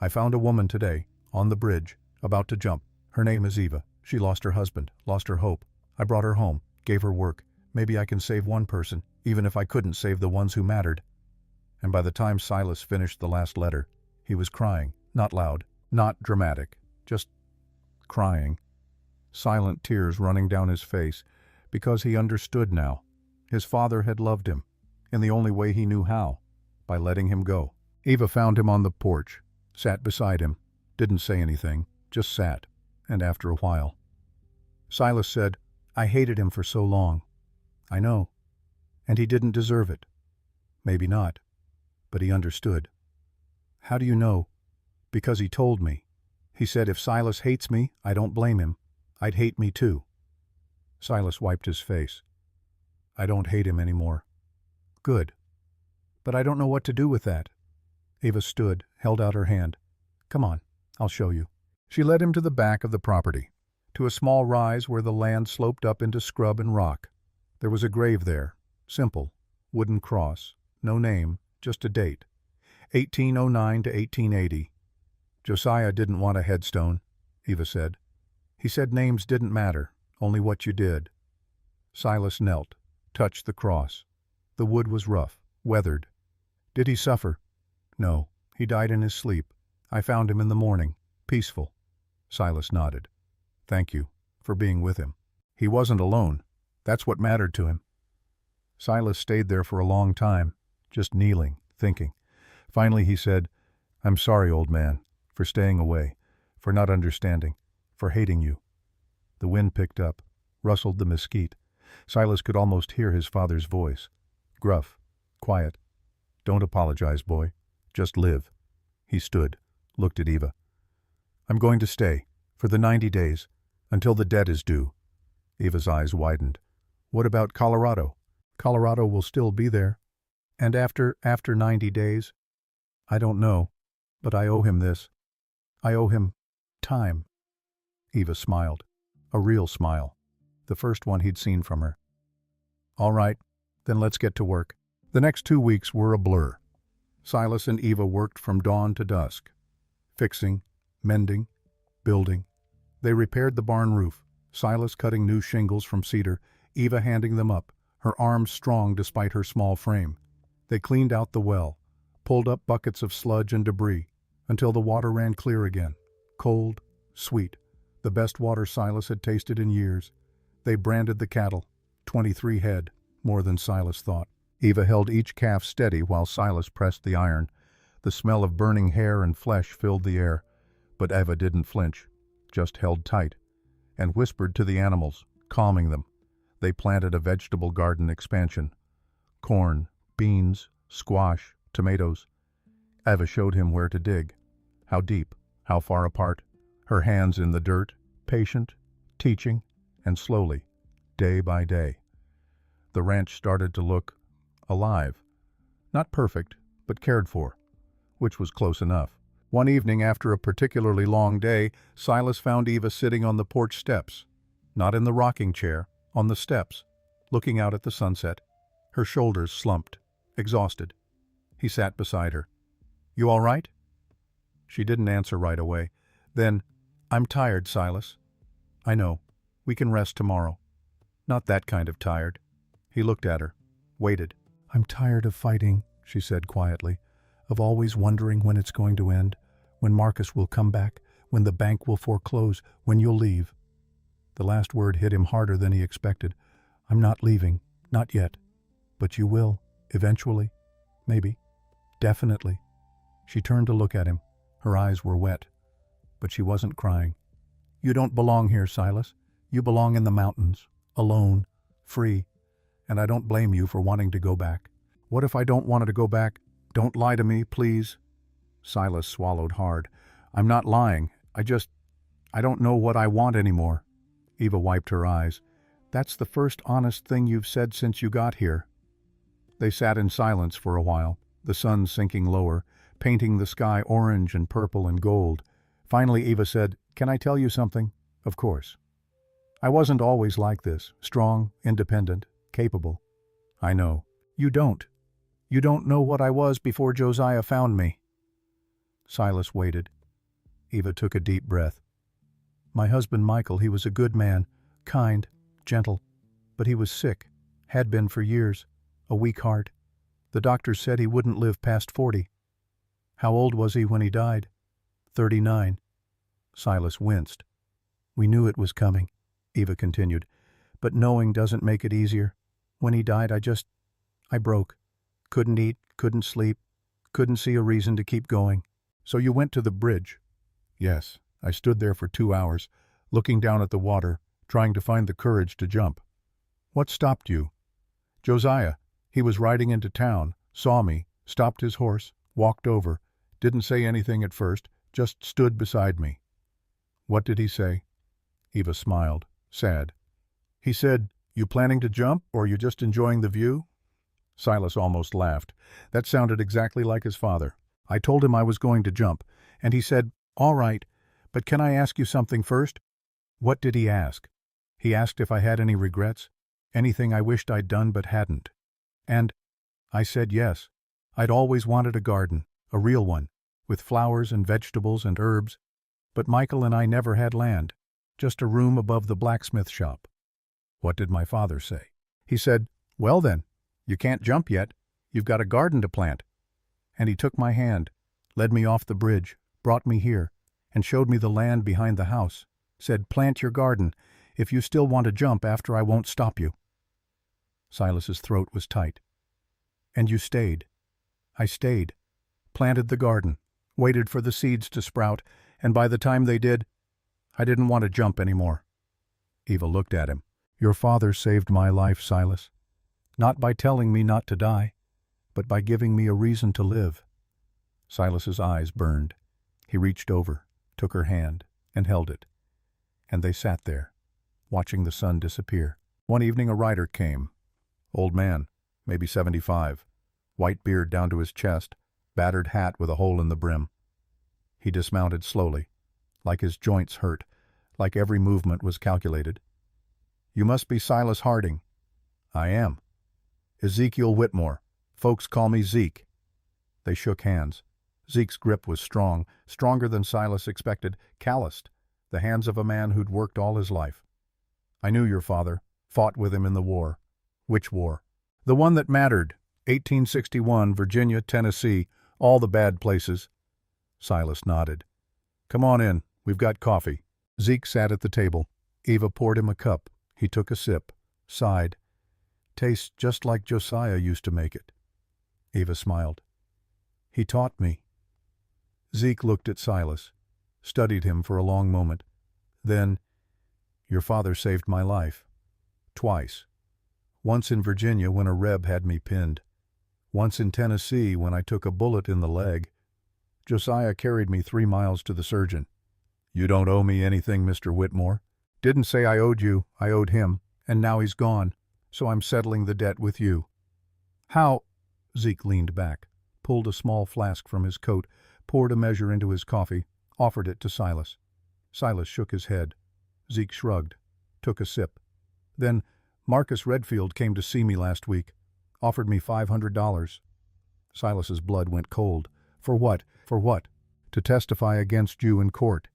I found a woman today, on the bridge, about to jump. Her name is Eva. She lost her husband, lost her hope. I brought her home, gave her work. Maybe I can save one person, even if I couldn't save the ones who mattered. And by the time Silas finished the last letter, he was crying, not loud, not dramatic, just crying. silent tears running down his face, because he understood now. His father had loved him, in the only way he knew how, by letting him go. Eva found him on the porch, sat beside him, didn't say anything, just sat, and after a while. Silas said, "I hated him for so long." "I know. And he didn't deserve it." "Maybe not. But he understood." "How do you know?" "Because he told me. He said if Silas hates me, I don't blame him. I'd hate me too." Silas wiped his face. "I don't hate him anymore." "Good. But I don't know what to do with that." Eva stood, held out her hand. "Come on, I'll show you." She led him to the back of the property, to a small rise where the land sloped up into scrub and rock. There was a grave there, simple, wooden cross, no name, just a date, 1809 to 1880. Josiah didn't want a headstone, Eva said. He said names didn't matter, only what you did. Silas knelt, touched the cross. The wood was rough, weathered. "Did he suffer?" "No, he died in his sleep. I found him in the morning, peaceful." Silas nodded. "Thank you for being with him. He wasn't alone. That's what mattered to him." Silas stayed there for a long time, just kneeling, thinking. Finally he said, "I'm sorry, old man, for staying away, for not understanding, for hating you." The wind picked up, rustled the mesquite. Silas could almost hear his father's voice. Gruff, quiet. "Don't apologize, boy. Just live." He stood, looked at Eva. "I'm going to stay, for the 90 days, until the debt is due." Eva's eyes widened. "What about Colorado?" "Colorado will still be there. And after 90 days? I don't know, but I owe him this. I owe him time." Eva smiled, a real smile, the first one he'd seen from her. "All right, then let's get to work." The next 2 weeks were a blur. Silas and Eva worked from dawn to dusk, fixing, mending, building. They repaired the barn roof, Silas cutting new shingles from cedar, Eva handing them up, her arms strong despite her small frame. They cleaned out the well, pulled up buckets of sludge and debris, until the water ran clear again, cold, sweet, the best water Silas had tasted in years. They branded the cattle, 23 head, more than Silas thought. Eva held each calf steady while Silas pressed the iron. The smell of burning hair and flesh filled the air, but Eva didn't flinch, just held tight, and whispered to the animals, calming them. They planted a vegetable garden expansion. Corn, beans, squash, tomatoes. Eva showed him where to dig, how deep, how far apart, her hands in the dirt, patient, teaching, and slowly, day by day. The ranch started to look alive. Not perfect, but cared for, which was close enough. One evening after a particularly long day, Silas found Eva sitting on the porch steps, not in the rocking chair, on the steps, looking out at the sunset, her shoulders slumped, exhausted. He sat beside her. "You all right?" She didn't answer right away. Then, "I'm tired, Silas." "I know. We can rest tomorrow." "Not that kind of tired." He looked at her, waited. "I'm tired of fighting," she said quietly, "of always wondering when it's going to end, when Marcus will come back, when the bank will foreclose, when you'll leave." The last word hit him harder than he expected. "I'm not leaving, not yet. But you will, eventually, maybe, definitely." She turned to look at him. Her eyes were wet, but she wasn't crying. "You don't belong here, Silas. You belong in the mountains, alone, free. And I don't blame you for wanting to go back." "What if I don't want to go back? Don't lie to me, please." Silas swallowed hard. "I'm not lying. I don't know what I want anymore." Eva wiped her eyes. "That's the first honest thing you've said since you got here." They sat in silence for a while, the sun sinking lower, painting the sky orange and purple and gold. Finally Eva said, "Can I tell you something?" "Of course." "I wasn't always like this, strong, independent, capable." "I know." "You don't. You don't know what I was before Josiah found me." Silas waited. Eva took a deep breath. "My husband Michael, he was a good man, kind, gentle, but he was sick, had been for years, a weak heart. The doctors said he wouldn't live past 40. How old was he when he died?" 39. Silas winced. "We knew it was coming. Eva continued. But knowing doesn't make it easier. When he died, I broke. Couldn't eat, couldn't sleep, couldn't see a reason to keep going. So you went to the bridge? Yes, I stood there for 2 hours, looking down at the water, trying to find the courage to jump. What stopped you? Josiah. He was riding into town, saw me, stopped his horse, walked over, didn't say anything at first, just stood beside me. What did he say? Eva smiled, sad. He said, "You planning to jump, or you just enjoying the view?" Silas almost laughed. That sounded exactly like his father. I told him I was going to jump, and he said, "All right, but can I ask you something first?" What did he ask? He asked if I had any regrets, anything I wished I'd done but hadn't. And I said yes. I'd always wanted a garden, a real one, with flowers and vegetables and herbs, but Michael and I never had land, just a room above the blacksmith shop. What did my father say? He said, "Well then, you can't jump yet. You've got a garden to plant." And he took my hand, led me off the bridge, brought me here, and showed me the land behind the house. Said, "Plant your garden. If you still want to jump after, I won't stop you." Silas's throat was tight. And you stayed. I stayed, planted the garden, waited for the seeds to sprout, and by the time they did, I didn't want to jump anymore. Eva looked at him. Your father saved my life, Silas. Not by telling me not to die, but by giving me a reason to live. Silas's eyes burned. He reached over, took her hand, and held it. And they sat there, watching the sun disappear. One evening a rider came. Old man, maybe 75, white beard down to his chest, battered hat with a hole in the brim. He dismounted slowly, like his joints hurt, like every movement was calculated. "You must be Silas Harding." "I am." "Ezekiel Whitmore. Folks call me Zeke." They shook hands. Zeke's grip was strong, stronger than Silas expected, calloused, the hands of a man who'd worked all his life. "I knew your father, fought with him in the war." "Which war?" "The one that mattered. 1861, Virginia, Tennessee, all the bad places." Silas nodded. "Come on in, we've got coffee." Zeke sat at the table. Eva poured him a cup. He took a sip, sighed. "Tastes just like Josiah used to make it." Eva smiled. "He taught me." Zeke looked at Silas, studied him for a long moment. Then, "Your father saved my life. Twice. Once in Virginia when a Reb had me pinned. Once in Tennessee when I took a bullet in the leg. Josiah carried me 3 miles to the surgeon." "You don't owe me anything, Mr. Whitmore." "Didn't say I owed you, I owed him, and now he's gone, so I'm settling the debt with you." "How?" Zeke leaned back, pulled a small flask from his coat, poured a measure into his coffee, offered it to Silas. Silas shook his head. Zeke shrugged, took a sip. Then, "Marcus Redfield came to see me last week, offered me $500. Silas's blood went cold. "For what? For what?" "To testify against you in court.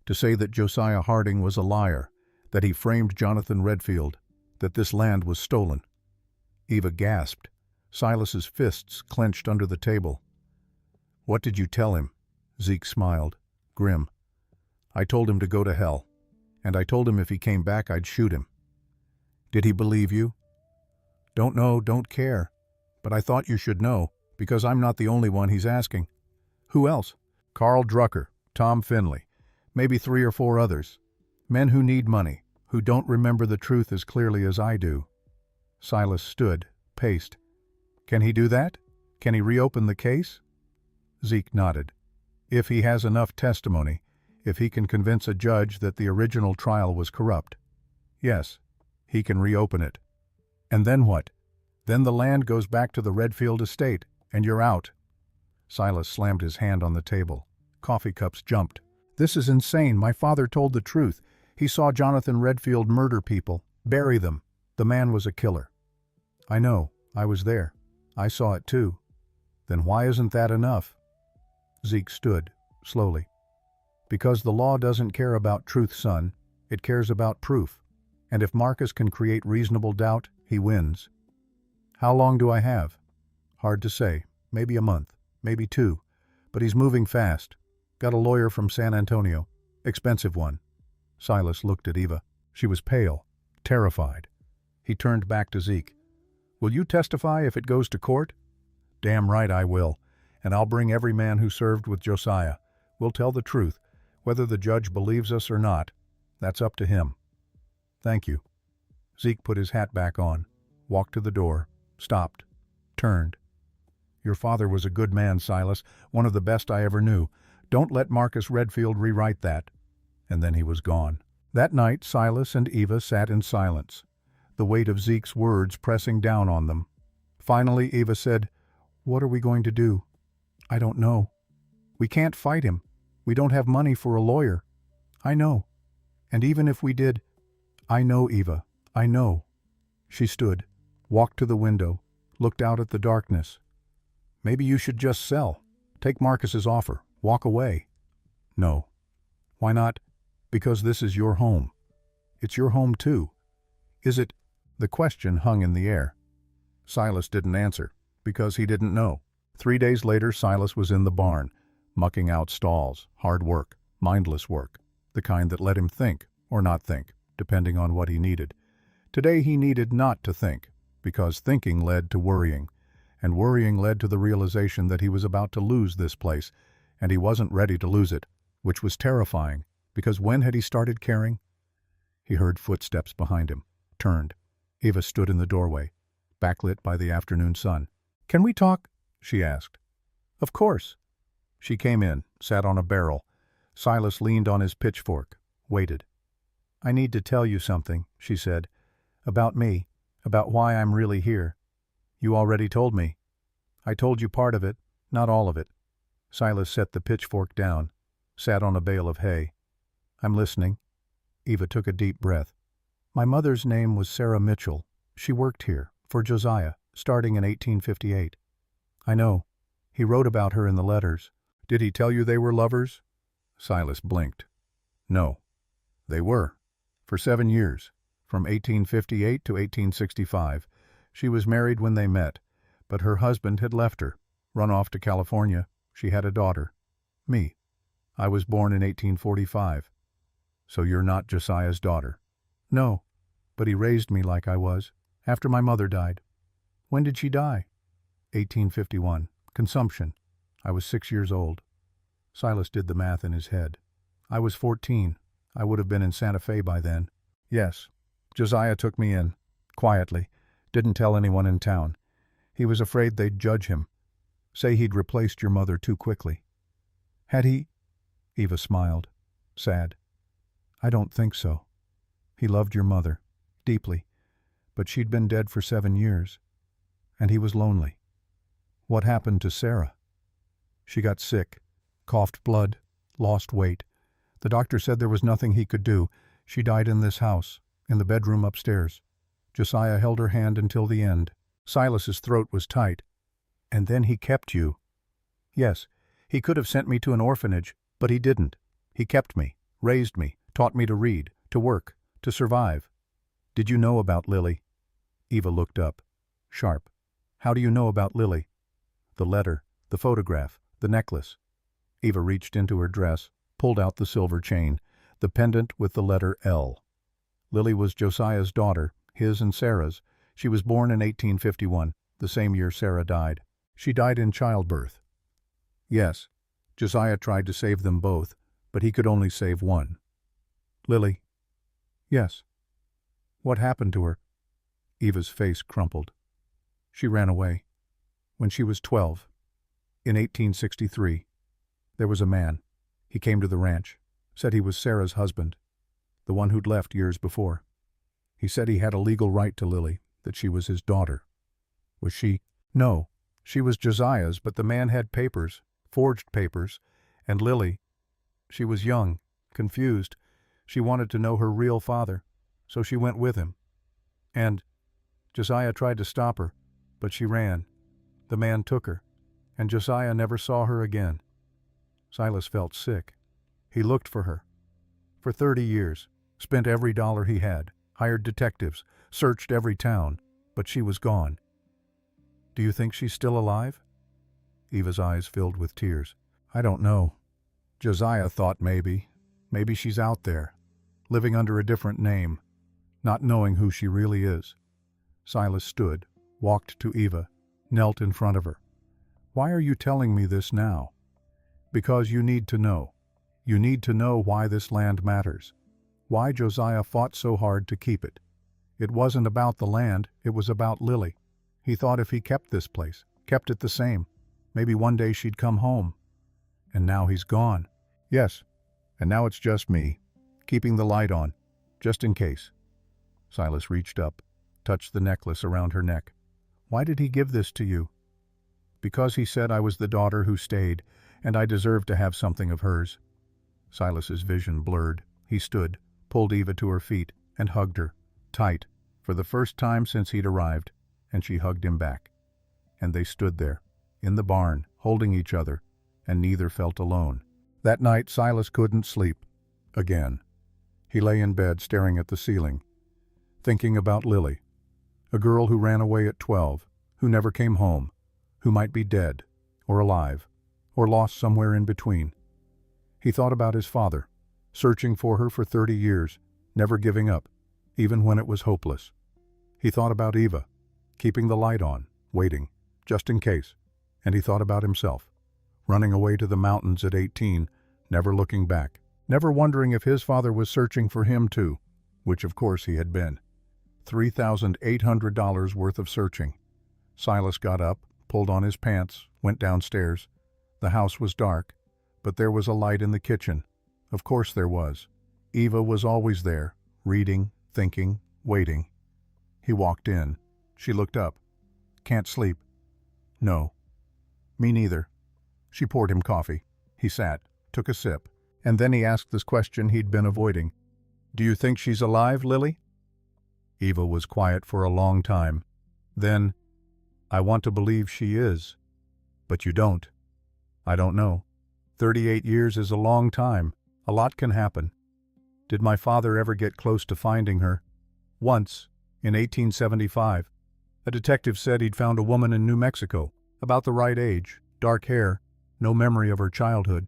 To say that Josiah Harding was a liar, that he framed Jonathan Redfield, that this land was stolen." Eva gasped. Silas's fists clenched under the table. "What did you tell him?" Zeke smiled, grim. "I told him to go to hell, and I told him if he came back I'd shoot him." "Did he believe you?" "Don't know, don't care. But I thought you should know, because I'm not the only one he's asking." "Who else?" "Carl Drucker, Tom Finley, maybe 3 or 4 others. Men who need money, who don't remember the truth as clearly as I do." Silas stood, paced. "Can he do that? Can he reopen the case?" Zeke nodded. "If he has enough testimony, if he can convince a judge that the original trial was corrupt. Yes, he can reopen it." "And then what?" "Then the land goes back to the Redfield estate, and you're out." Silas slammed his hand on the table. Coffee cups jumped. "This is insane. My father told the truth. He saw Jonathan Redfield murder people, bury them. The man was a killer." "I know. I was there. I saw it too." "Then why isn't that enough?" Zeke stood, slowly. "Because the law doesn't care about truth, son. It cares about proof. And if Marcus can create reasonable doubt, he wins." "How long do I have?" "Hard to say. Maybe a month. Maybe 2. But he's moving fast. Got a lawyer from San Antonio. Expensive one." Silas looked at Eva. She was pale, terrified. He turned back to Zeke. "Will you testify if it goes to court?" "Damn right I will, and I'll bring every man who served with Josiah. We'll tell the truth, whether the judge believes us or not. That's up to him." "Thank you." Zeke put his hat back on, walked to the door, stopped, turned. "Your father was a good man, Silas, one of the best I ever knew. Don't let Marcus Redfield rewrite that." And then he was gone. That night Silas and Eva sat in silence, the weight of Zeke's words pressing down on them. Finally Eva said, "What are we going to do?" "I don't know. We can't fight him. We don't have money for a lawyer." "I know. And even if we did—" "I know, Eva. I know." She stood, walked to the window, looked out at the darkness. "Maybe you should just sell. Take Marcus's offer. Walk away." "No." "Why not?" "Because this is your home." "It's your home too." "Is it?" The question hung in the air. Silas didn't answer, because he didn't know. 3 days later Silas was in the barn, mucking out stalls, hard work, mindless work, the kind that let him think, or not think, depending on what he needed. Today he needed not to think, because thinking led to worrying, and worrying led to the realization that he was about to lose this place, and he wasn't ready to lose it, which was terrifying, because when had he started caring? He heard footsteps behind him, turned. Eva stood in the doorway, backlit by the afternoon sun. "Can we talk?" she asked. "Of course." She came in, sat on a barrel. Silas leaned on his pitchfork, waited. "I need to tell you something," she said. "About me, about why I'm really here." "You already told me." "I told you part of it, not all of it." Silas set the pitchfork down, sat on a bale of hay. "I'm listening." Eva took a deep breath. "My mother's name was Sarah Mitchell. She worked here, for Josiah, starting in 1858. "I know. He wrote about her in the letters." "Did he tell you they were lovers?" Silas blinked. "No. They were. For 7 years. From 1858 to 1865. She was married when they met, but her husband had left her, run off to California. She had a daughter. Me. I was born in 1845. "So you're not Josiah's daughter?" "No. But he raised me like I was, after my mother died." "When did she die?" 1851. Consumption. I was 6 years old." Silas did the math in his head. "I was 14. I would have been in Santa Fe by then." "Yes. Josiah took me in, quietly. Didn't tell anyone in town. He was afraid they'd judge him. Say he'd replaced your mother too quickly." "Had he?" Eva smiled, sad. "I don't think so. He loved your mother, deeply, but she'd been dead for 7 years. And he was lonely." "What happened to Sarah?" "She got sick, coughed blood, lost weight. The doctor said there was nothing he could do. She died in this house, in the bedroom upstairs. Josiah held her hand until the end." Silas's throat was tight. "And then he kept you." "Yes, he could have sent me to an orphanage, but he didn't. He kept me, raised me, taught me to read, to work, to survive." "Did you know about Lily?" Eva looked up, sharp. "How do you know about Lily?" "The letter, the photograph, the necklace." Eva reached into her dress, pulled out the silver chain, the pendant with the letter L. Lily was Josiah's daughter, his and Sarah's. She was born in 1851, the same year Sarah died. "She died in childbirth." "Yes. Josiah tried to save them both, but he could only save one." "Lily?" "Yes." "What happened to her?" Eva's face crumpled. "She ran away. When she was 12. In 1863. There was a man. He came to the ranch. Said he was Sarah's husband. The one who'd left years before. He said he had a legal right to Lily, that she was his daughter." "Was she?" "No. She was Josiah's, but the man had papers, forged papers, and Lily, she was young, confused. She wanted to know her real father, so she went with him. And Josiah tried to stop her, but she ran. The man took her, and Josiah never saw her again." Silas felt sick. He looked for her. For 30 years, spent every dollar he had, hired detectives, searched every town, but she was gone. "Do you think she's still alive?" Eva's eyes filled with tears. "I don't know. Josiah thought maybe she's out there, living under a different name. not knowing who she really is. Silas stood, walked to Eva, knelt in front of her. "Why are you telling me this now?" "Because you need to know. You need to know why this land matters. Why Josiah fought so hard to keep it. It wasn't about the land, it was about Lily. He thought if he kept this place, kept it the same, maybe one day she'd come home. And now he's gone." "Yes, and now it's just me, keeping the light on, just in case." Silas reached up, touched the necklace around her neck. "Why did he give this to you?" "Because he said I was the daughter who stayed, and I deserved to have something of hers." Silas's vision blurred. He stood, pulled Eva to her feet, and hugged her, tight, for the first time since he'd arrived, and she hugged him back. And they stood there, in the barn, holding each other, and neither felt alone. That night Silas couldn't sleep. Again. He lay in bed staring at the ceiling, thinking about Lily, a girl who ran away at 12, who never came home, who might be dead, or alive, or lost somewhere in between. He thought about his father, searching for her for 30 years, never giving up, even when it was hopeless. He thought about Eva, keeping the light on, waiting, just in case. And he thought about himself, running away to the mountains at 18, never looking back, never wondering if his father was searching for him too, which of course he had been. $3,800 worth of searching. Silas got up, pulled on his pants, went downstairs. The house was dark, but there was a light in the kitchen. Of course there was. Eva was always there, reading, thinking, waiting. He walked in. She looked up. "Can't sleep." "No." "Me neither." She poured him coffee. He sat, took a sip, and then he asked this question he'd been avoiding. "Do you think she's alive, Lily?" Eva was quiet for a long time. Then, "I want to believe she is." "But you don't." "I don't know. 38 years is a long time. A lot can happen." "Did my father ever get close to finding her?" "Once, in 1875. A detective said he'd found a woman in New Mexico, about the right age, dark hair, no memory of her childhood."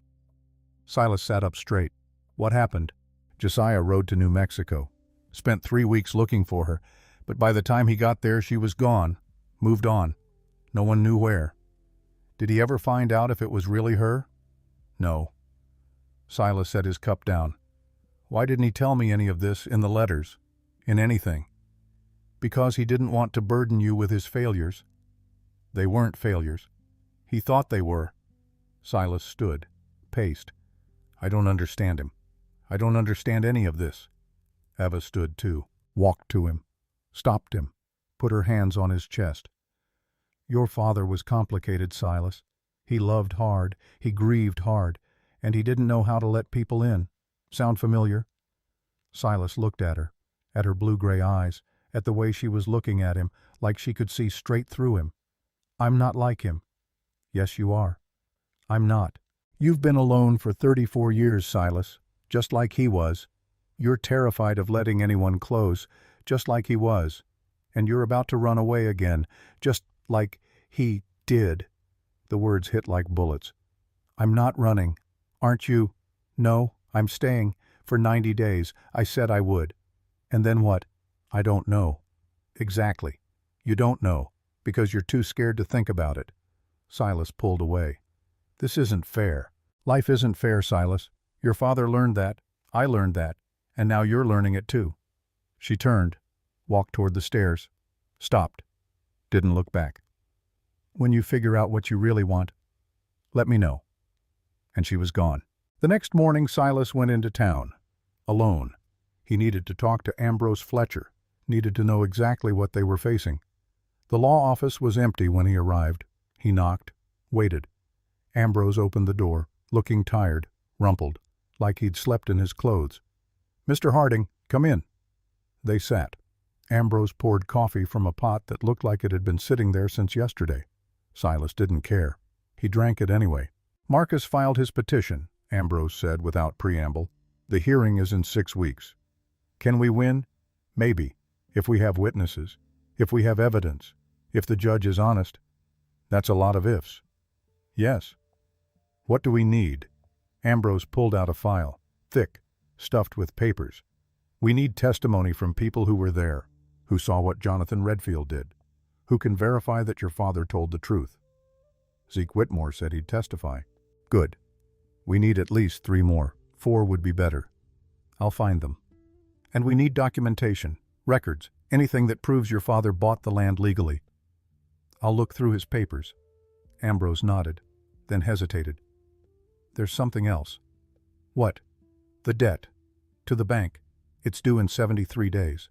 Silas sat up straight. "What happened?" "Josiah rode to New Mexico. Spent 3 weeks looking for her, but by the time he got there she was gone, moved on. No one knew where." "Did he ever find out if it was really her?" "No." Silas set his cup down. "Why didn't he tell me any of this in the letters, in anything?" "Because he didn't want to burden you with his failures." "They weren't failures. He thought they were." Silas stood, paced. "I don't understand him. I don't understand any of this." Eva stood too, walked to him, stopped him, put her hands on his chest. "Your father was complicated, Silas. He loved hard, he grieved hard, and he didn't know how to let people in. Sound familiar?" Silas looked at her blue-gray eyes, at the way she was looking at him, like she could see straight through him. "I'm not like him." "Yes, you are." "I'm not. You've been alone for 34 years, Silas, just like he was. You're terrified of letting anyone close, just like he was. And you're about to run away again, just like he did." The words hit like bullets. "I'm not running. Aren't you?" "No, I'm staying. For 90 days. I said I would." "And then what?" "I don't know." "Exactly. You don't know, because you're too scared to think about it." Silas pulled away. "This isn't fair. Life isn't fair, Silas. Your father learned that. I learned that. And now you're learning it too." She turned, walked toward the stairs, stopped, didn't look back. "When you figure out what you really want, let me know." And she was gone. The next morning Silas went into town, alone. He needed to talk to Ambrose Fletcher, needed to know exactly what they were facing. The law office was empty when he arrived. He knocked, waited. Ambrose opened the door, looking tired, rumpled, like he'd slept in his clothes. "Mr. Harding, come in." They sat. Ambrose poured coffee from a pot that looked like it had been sitting there since yesterday. Silas didn't care. He drank it anyway. "Marcus filed his petition," Ambrose said without preamble. "The hearing is in 6 weeks. Can we win? Maybe, if we have witnesses, if we have evidence, if the judge is honest. That's a lot of ifs." "Yes." "What do we need?" Ambrose pulled out a file, thick, stuffed with papers. We need testimony from people who were there, who saw what Jonathan Redfield did, who can verify that your father told the truth. Zeke Whitmore said he'd testify. Good. We need at least 3 more. 4 would be better. I'll find them. And we need documentation, records, anything that proves your father bought the land legally. I'll look through his papers. Ambrose nodded, then hesitated. There's something else. What? The debt. To the bank. It's due in 73 days.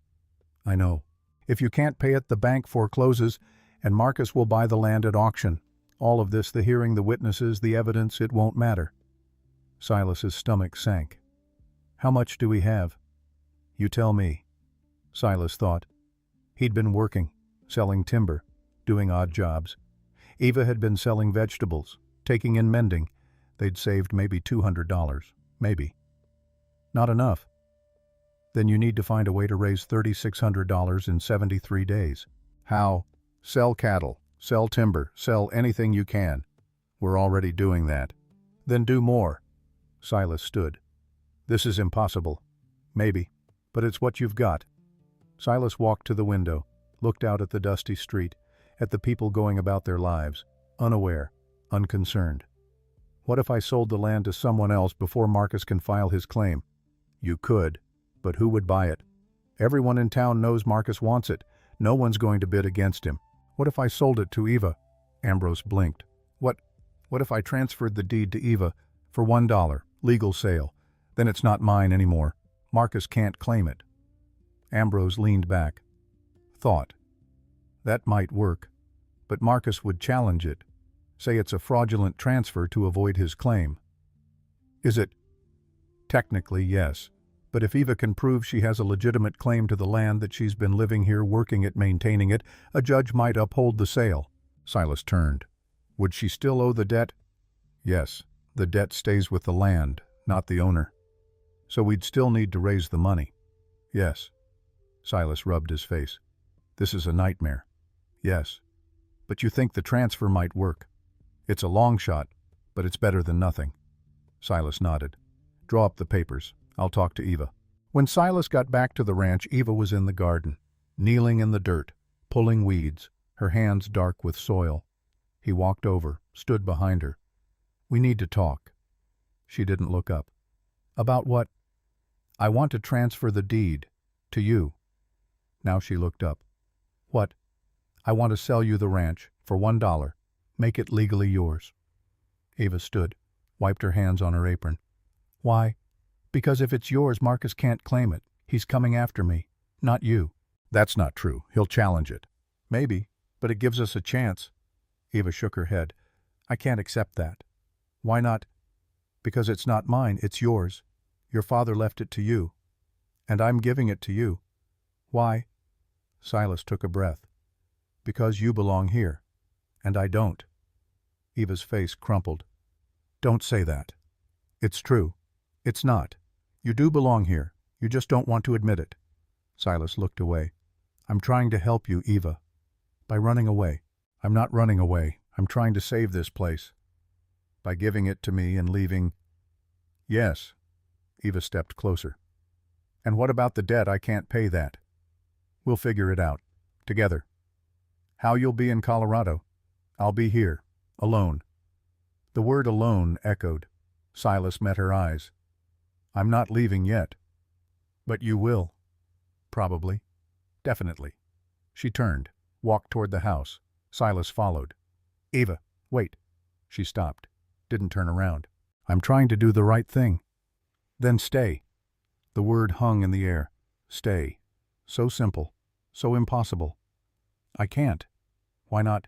I know. If you can't pay it, the bank forecloses, and Marcus will buy the land at auction. All of this, the hearing, the witnesses, the evidence, it won't matter. Silas's stomach sank. How much do we have? You tell me. Silas thought. He'd been working, selling timber, doing odd jobs. Eva had been selling vegetables, taking in mending. They'd saved maybe $200. Maybe. Not enough. Then you need to find a way to raise $3,600 in 73 days. How? Sell cattle, sell timber, sell anything you can. We're already doing that. Then do more. Silas stood. This is impossible. Maybe, but it's what you've got. Silas walked to the window, looked out at the dusty street, at the people going about their lives, unaware, unconcerned. What if I sold the land to someone else before Marcus can file his claim? You could, but who would buy it? Everyone in town knows Marcus wants it. No one's going to bid against him. What if I sold it to Eva? Ambrose blinked. What if I transferred the deed to Eva for $1, legal sale? Then it's not mine anymore. Marcus can't claim it. Ambrose leaned back. Thought. That might work, but Marcus would challenge it. Say it's a fraudulent transfer to avoid his claim. Is it? Technically, yes. But if Eva can prove she has a legitimate claim to the land, that she's been living here, working it, maintaining it, a judge might uphold the sale. Silas turned. Would she still owe the debt? Yes, the debt stays with the land, not the owner. So we'd still need to raise the money. Yes. Silas rubbed his face. This is a nightmare. Yes. But you think the transfer might work? It's a long shot, but it's better than nothing. Silas nodded. Draw up the papers. I'll talk to Eva. When Silas got back to the ranch, Eva was in the garden, kneeling in the dirt, pulling weeds, her hands dark with soil. He walked over, stood behind her. We need to talk. She didn't look up. About what? I want to transfer the deed. To you. Now she looked up. What? I want to sell you the ranch for $1. Make it legally yours. Eva stood, wiped her hands on her apron. Why? Because if it's yours, Marcus can't claim it. He's coming after me, not you. That's not true. He'll challenge it. Maybe, but it gives us a chance. Eva shook her head. I can't accept that. Why not? Because it's not mine, it's yours. Your father left it to you. And I'm giving it to you. Why? Silas took a breath. Because you belong here, and I don't. Eva's face crumpled. Don't say that. It's true. It's not. You do belong here. You just don't want to admit it. Silas looked away. I'm trying to help you, Eva. By running away. I'm not running away. I'm trying to save this place. By giving it to me and leaving. Yes. Eva stepped closer. And what about the debt? I can't pay that. We'll figure it out. Together. How you'll be in Colorado? I'll be here. Alone. The word alone echoed. Silas met her eyes. I'm not leaving yet. But you will. Probably. Definitely. She turned, walked toward the house. Silas followed. Eva, wait. She stopped, didn't turn around. I'm trying to do the right thing. Then stay. The word hung in the air. Stay. So simple. So impossible. I can't. Why not?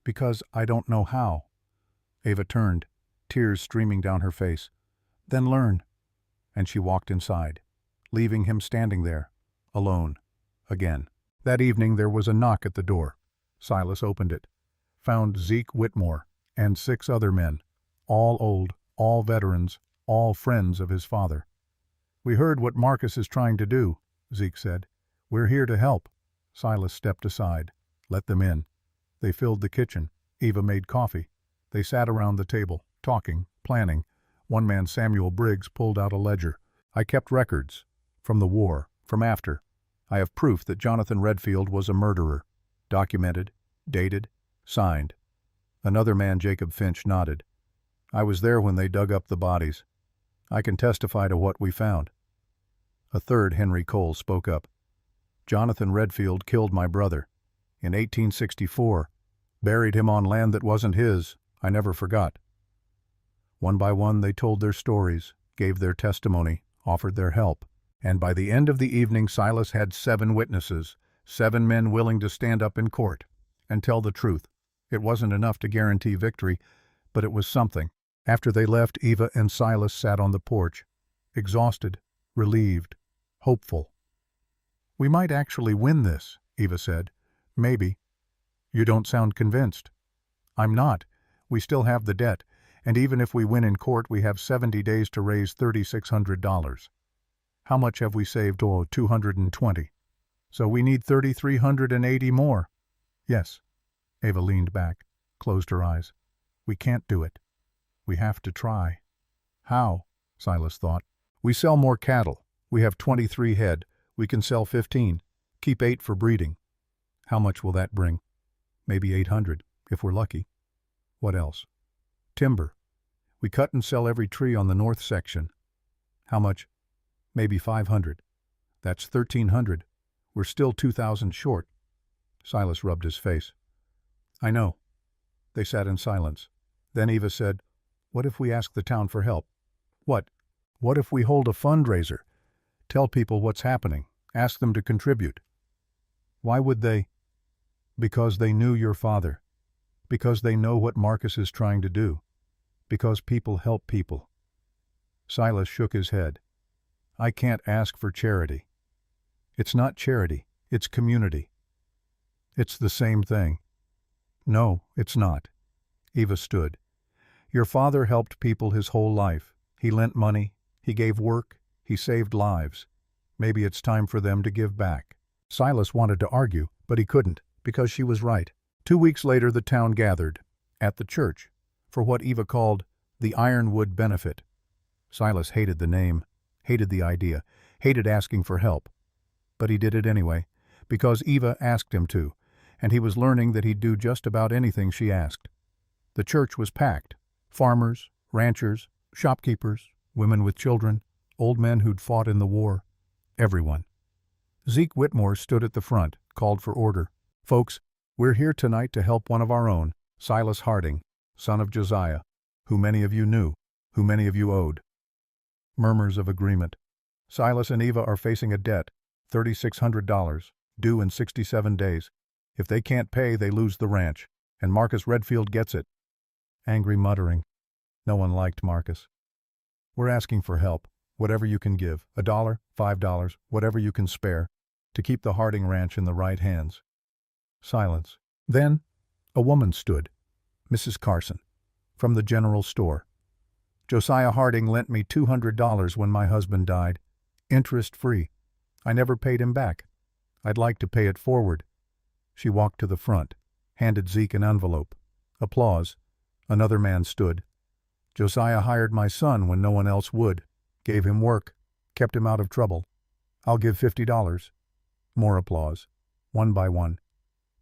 Because I don't know how. Eva turned, tears streaming down her face. Then learn. And she walked inside, leaving him standing there, alone, again. That evening there was a knock at the door. Silas opened it, found Zeke Whitmore and 6 other men, all old, all veterans, all friends of his father. We heard what Marcus is trying to do, Zeke said. We're here to help. Silas stepped aside, let them in. They filled the kitchen. Eva made coffee. They sat around the table, talking, planning. One man, Samuel Briggs, pulled out a ledger. I kept records. From the war, from after. I have proof that Jonathan Redfield was a murderer. Documented, dated, signed. Another man, Jacob Finch, nodded. I was there when they dug up the bodies. I can testify to what we found. A third, Henry Cole, spoke up. Jonathan Redfield killed my brother. In 1864. Buried him on land that wasn't his. I never forgot. One by one they told their stories, gave their testimony, offered their help. And by the end of the evening Silas had 7 witnesses, 7 men willing to stand up in court and tell the truth. It wasn't enough to guarantee victory, but it was something. After they left, Eva and Silas sat on the porch, exhausted, relieved, hopeful. We might actually win this, Eva said. Maybe. You don't sound convinced. I'm not. We still have the debt, and even if we win in court, we have 70 days to raise $3,600. How much have we saved? Oh, 220. So we need 3,380 more. Yes. Eva leaned back, closed her eyes. We can't do it. We have to try. How? Silas thought. We sell more cattle. We have 23 head. We can sell 15. Keep 8 for breeding. How much will that bring? Maybe 800, if we're lucky. What else? Timber. We cut and sell every tree on the north section. How much? Maybe 500. That's 1,300. We're still 2,000 short. Silas rubbed his face. I know. They sat in silence. Then Eva said, What if we ask the town for help? What? What if we hold a fundraiser? Tell people what's happening. Ask them to contribute. Why would they? Because they knew your father. Because they know what Marcus is trying to do. Because people help people. Silas shook his head. I can't ask for charity. It's not charity, it's community. It's the same thing. No, it's not. Eva stood. Your father helped people his whole life. He lent money, he gave work, he saved lives. Maybe it's time for them to give back. Silas wanted to argue, but he couldn't, because she was right. 2 weeks later the town gathered, at the church, for what Eva called the Ironwood Benefit. Silas hated the name, hated the idea, hated asking for help. But he did it anyway, because Eva asked him to, and he was learning that he'd do just about anything she asked. The church was packed. Farmers, ranchers, shopkeepers, women with children, old men who'd fought in the war. Everyone. Zeke Whitmore stood at the front, called for order. Folks, we're here tonight to help one of our own, Silas Harding, son of Josiah, who many of you knew, who many of you owed. Murmurs of agreement. Silas and Eva are facing a debt, $3,600, due in 67 days. If they can't pay, they lose the ranch, and Marcus Redfield gets it. Angry muttering. No one liked Marcus. We're asking for help, whatever you can give, $1, $5, whatever you can spare, to keep the Harding Ranch in the right hands. Silence. Then, a woman stood, Mrs. Carson, from the general store. Josiah Harding lent me $200 when my husband died, interest-free. I never paid him back. I'd like to pay it forward. She walked to the front, handed Zeke an envelope. Applause. Another man stood. Josiah hired my son when no one else would, gave him work, kept him out of trouble. I'll give $50. More applause. One by one.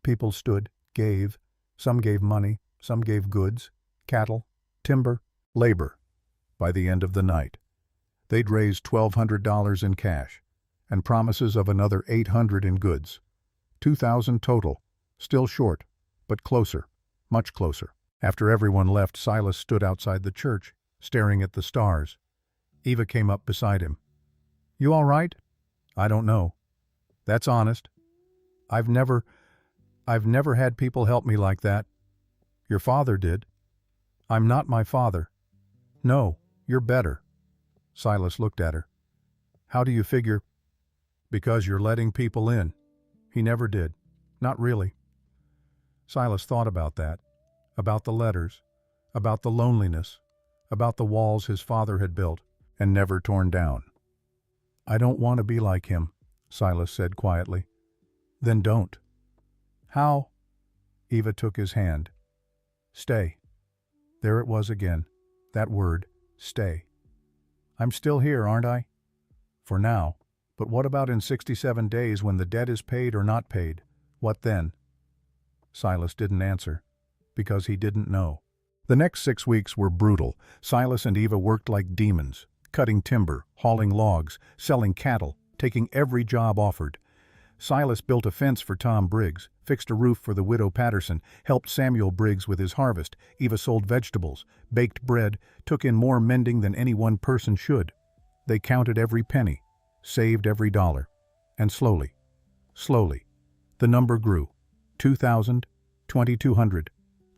People stood, gave. Some gave money, some gave goods, cattle, timber, labor. By the end of the night, they'd raised $1,200 in cash, and promises of another $800 in goods. 2,000 total, still short, but closer, much closer. After everyone left, Silas stood outside the church, staring at the stars. Eva came up beside him. You all right? I don't know. That's honest. I've never had people help me like that. Your father did. I'm not my father. No, you're better. Silas looked at her. How do you figure? Because you're letting people in. He never did. Not really. Silas thought about that, about the letters, about the loneliness, about the walls his father had built and never torn down. I don't want to be like him, Silas said quietly. Then don't. How? Eva took his hand. Stay. There it was again, that word, stay. I'm still here, aren't I? For now. But what about in 67 days when the debt is paid or not paid? What then? Silas didn't answer, because he didn't know. The next 6 weeks were brutal. Silas and Eva worked like demons, cutting timber, hauling logs, selling cattle, taking every job offered. Silas built a fence for Tom Briggs, fixed a roof for the widow Patterson, helped Samuel Briggs with his harvest. Eva sold vegetables, baked bread, took in more mending than any one person should. They counted every penny, saved every dollar. And slowly, the number grew. 2,000, 2,200,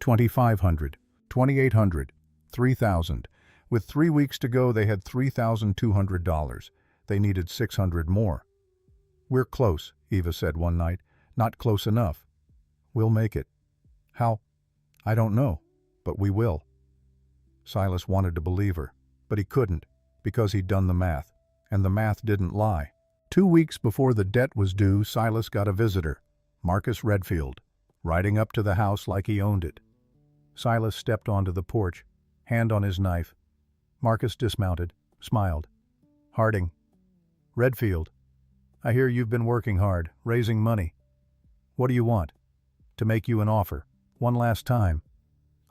2,500, 2,800, 3,000. With 3 weeks to go, they had $3,200. They needed 600 more. "We're close," Eva said one night. "Not close enough. We'll make it." "How?" "I don't know, but we will." Silas wanted to believe her, but he couldn't, because he'd done the math, and the math didn't lie. 2 weeks before the debt was due, Silas got a visitor, Marcus Redfield, riding up to the house like he owned it. Silas stepped onto the porch, hand on his knife. Marcus dismounted, smiled. "Harding." "Redfield. I hear you've been working hard, raising money. What do you want?" "To make you an offer. One last time.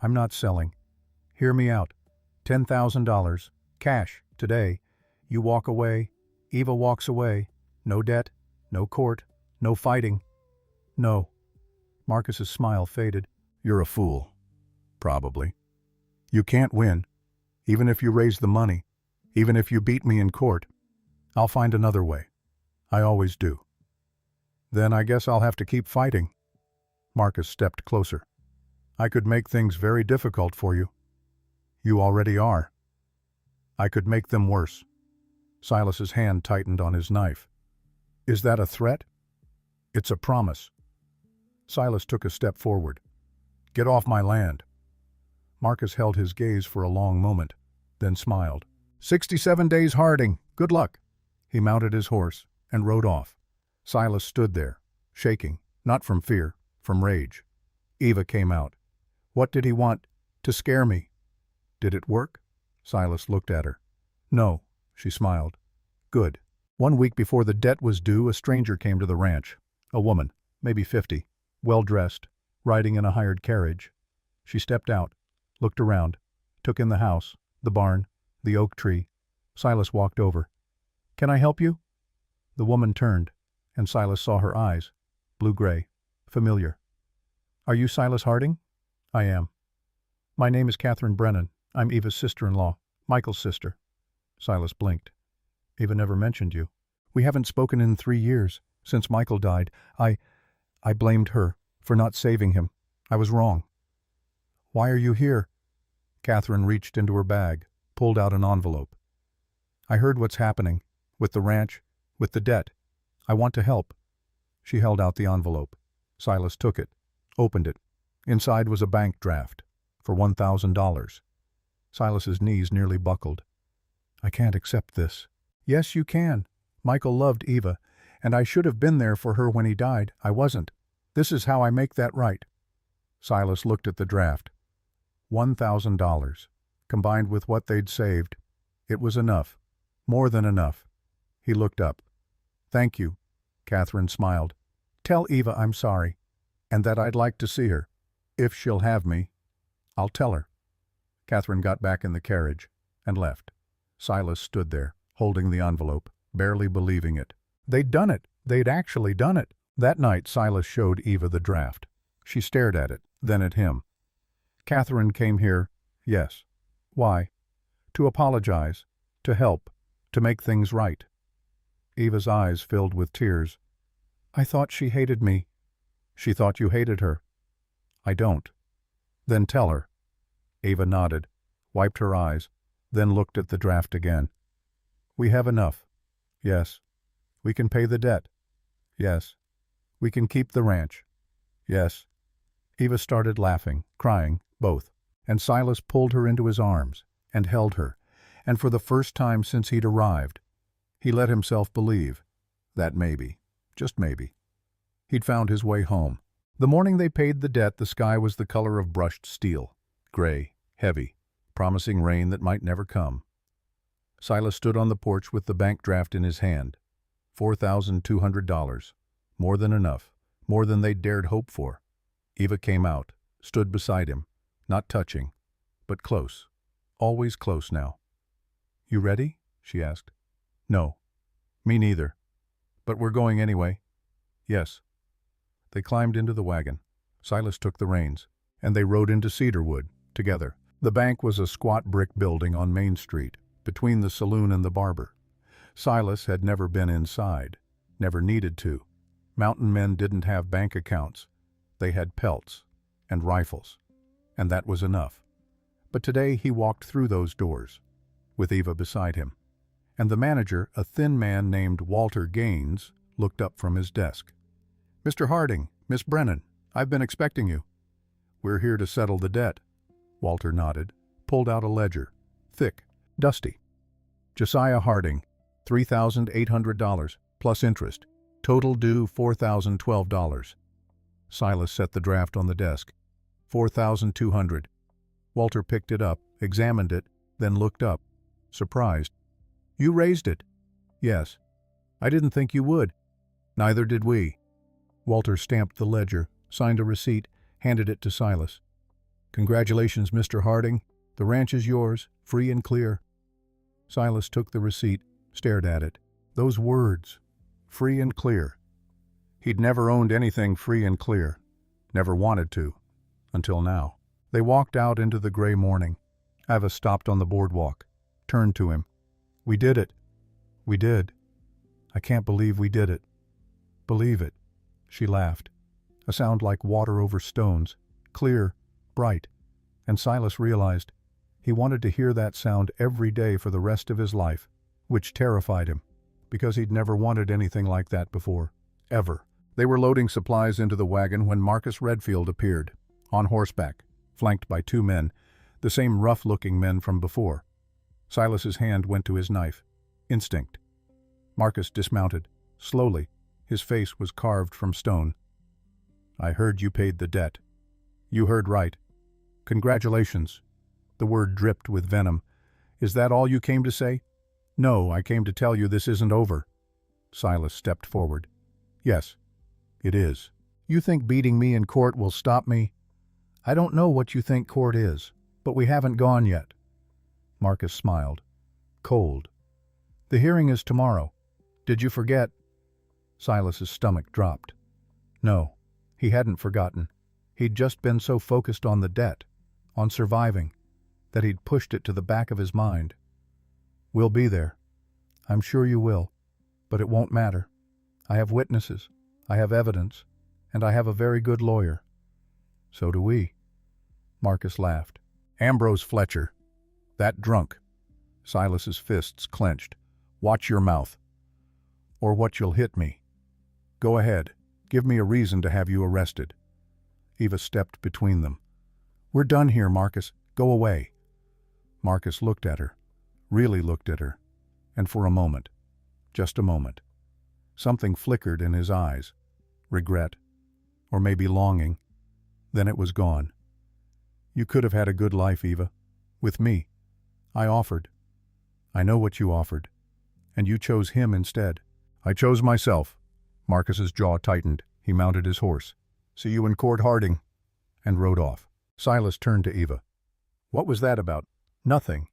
I'm not selling. Hear me out. $10,000, cash, today. You walk away, Eva walks away. No debt, no court, no fighting." "No." Marcus's smile faded. "You're a fool. Probably. You can't win, even if you raise the money, even if you beat me in court. I'll find another way. I always do." "Then I guess I'll have to keep fighting." Marcus stepped closer. "I could make things very difficult for you. You already are. I could make them worse." Silas's hand tightened on his knife. "Is that a threat?" "It's a promise." Silas took a step forward. "Get off my land." Marcus held his gaze for a long moment, then smiled. 67 days, Harding. Good luck." He mounted his horse and rode off. Silas stood there, shaking, not from fear, from rage. Eva came out. What did he want? To scare me. Did it work? Silas looked at her. No, she smiled. Good. 1 week before the debt was due, a stranger came to the ranch. A woman, maybe 50, well-dressed, riding in a hired carriage. She stepped out, looked around, took in the house, the barn, the oak tree. Silas walked over. "Can I help you?" The woman turned, and Silas saw her eyes, blue-gray, familiar. "Are you Silas Harding?" "I am." "My name is Catherine Brennan. I'm Eva's sister-in-law, Michael's sister." Silas blinked. "Eva never mentioned you." "We haven't spoken in 3 years, since Michael died. I blamed her for not saving him. I was wrong." "Why are you here?" Catherine reached into her bag, pulled out an envelope. "I heard what's happening, with the ranch, with the debt. I want to help." She held out the envelope. Silas took it, opened it. Inside was a bank draft for $1,000. Silas's knees nearly buckled. "I can't accept this." "Yes, you can. Michael loved Eva, and I should have been there for her when he died. I wasn't. This is how I make that right." Silas looked at the draft. $1,000, combined with what they'd saved. It was enough. More than enough. He looked up. "Thank you," Catherine smiled. "Tell Eva I'm sorry, and that I'd like to see her. If she'll have me, I'll tell her." Catherine got back in the carriage and left. Silas stood there, holding the envelope, barely believing it. They'd done it. They'd actually done it. That night Silas showed Eva the draft. She stared at it, then at him. "Catherine came here, yes. Why? To apologize, to help, to make things right." Eva's eyes filled with tears. "I thought she hated me." "She thought you hated her." "I don't." "Then tell her." Eva nodded, wiped her eyes, then looked at the draft again. "We have enough." "Yes." "We can pay the debt." "Yes." "We can keep the ranch." "Yes." Eva started laughing, crying, both, and Silas pulled her into his arms and held her, and for the first time since he'd arrived, he let himself believe that maybe, just maybe, he'd found his way home. The morning they paid the debt, the sky was the color of brushed steel, gray, heavy, promising rain that might never come. Silas stood on the porch with the bank draft in his hand. $4,200. More than enough. More than they dared hope for. Eva came out, stood beside him, not touching, but close. Always close now. "You ready?" she asked. "No. Me neither. But we're going anyway." "Yes." They climbed into the wagon. Silas took the reins, and they rode into Cedarwood, together. The bank was a squat brick building on Main Street, between the saloon and the barber. Silas had never been inside, never needed to. Mountain men didn't have bank accounts. They had pelts and rifles, and that was enough. But today he walked through those doors, with Eva beside him, and the manager, a thin man named Walter Gaines, looked up from his desk. "Mr. Harding, Miss Brennan, I've been expecting you." "We're here to settle the debt." Walter nodded, pulled out a ledger, thick, dusty. "Josiah Harding, $3,800, plus interest. Total due $4,012. Silas set the draft on the desk. $4,200. Walter picked it up, examined it, then looked up, surprised. "You raised it?" "Yes. I didn't think you would." "Neither did we." Walter stamped the ledger, signed a receipt, handed it to Silas. "Congratulations, Mr. Harding. The ranch is yours, free and clear." Silas took the receipt, stared at it. Those words, free and clear. He'd never owned anything free and clear. Never wanted to. Until now. They walked out into the gray morning. Eva stopped on the boardwalk, turned to him. "We did it. We did. I can't believe we did it." "Believe it." She laughed. A sound like water over stones, clear, bright. And Silas realized he wanted to hear that sound every day for the rest of his life, which terrified him, because he'd never wanted anything like that before. Ever. They were loading supplies into the wagon when Marcus Redfield appeared, on horseback, flanked by two men, the same rough-looking men from before. Silas's hand went to his knife. Instinct. Marcus dismounted, slowly. His face was carved from stone. "I heard you paid the debt." "You heard right. Congratulations." The word dripped with venom. "Is that all you came to say?" "No, I came to tell you this isn't over." Silas stepped forward. "Yes, it is. You think beating me in court will stop me? I don't know what you think court is, but we haven't gone yet." Marcus smiled. Cold. "The hearing is tomorrow. Did you forget?" Silas's stomach dropped. No, he hadn't forgotten. He'd just been so focused on the debt, on surviving, that he'd pushed it to the back of his mind. "We'll be there. I'm sure you will. But it won't matter. I have witnesses. I have evidence. And I have a very good lawyer." "So do we." Marcus laughed. "Ambrose Fletcher. That drunk." Silas's fists clenched. "Watch your mouth. Or what you'll hit me. Go ahead. Give me a reason to have you arrested." Eva stepped between them. "We're done here, Marcus. Go away." Marcus looked at her. Really looked at her. And for a moment. Just a moment. Something flickered in his eyes. Regret. Or maybe longing. Then it was gone. "You could have had a good life, Eva. With me. I offered. I know what you offered. And you chose him instead." "I chose myself." Marcus's jaw tightened. He mounted his horse. "See you in court, Harding," and rode off. Silas turned to Eva. "What was that about?" "Nothing."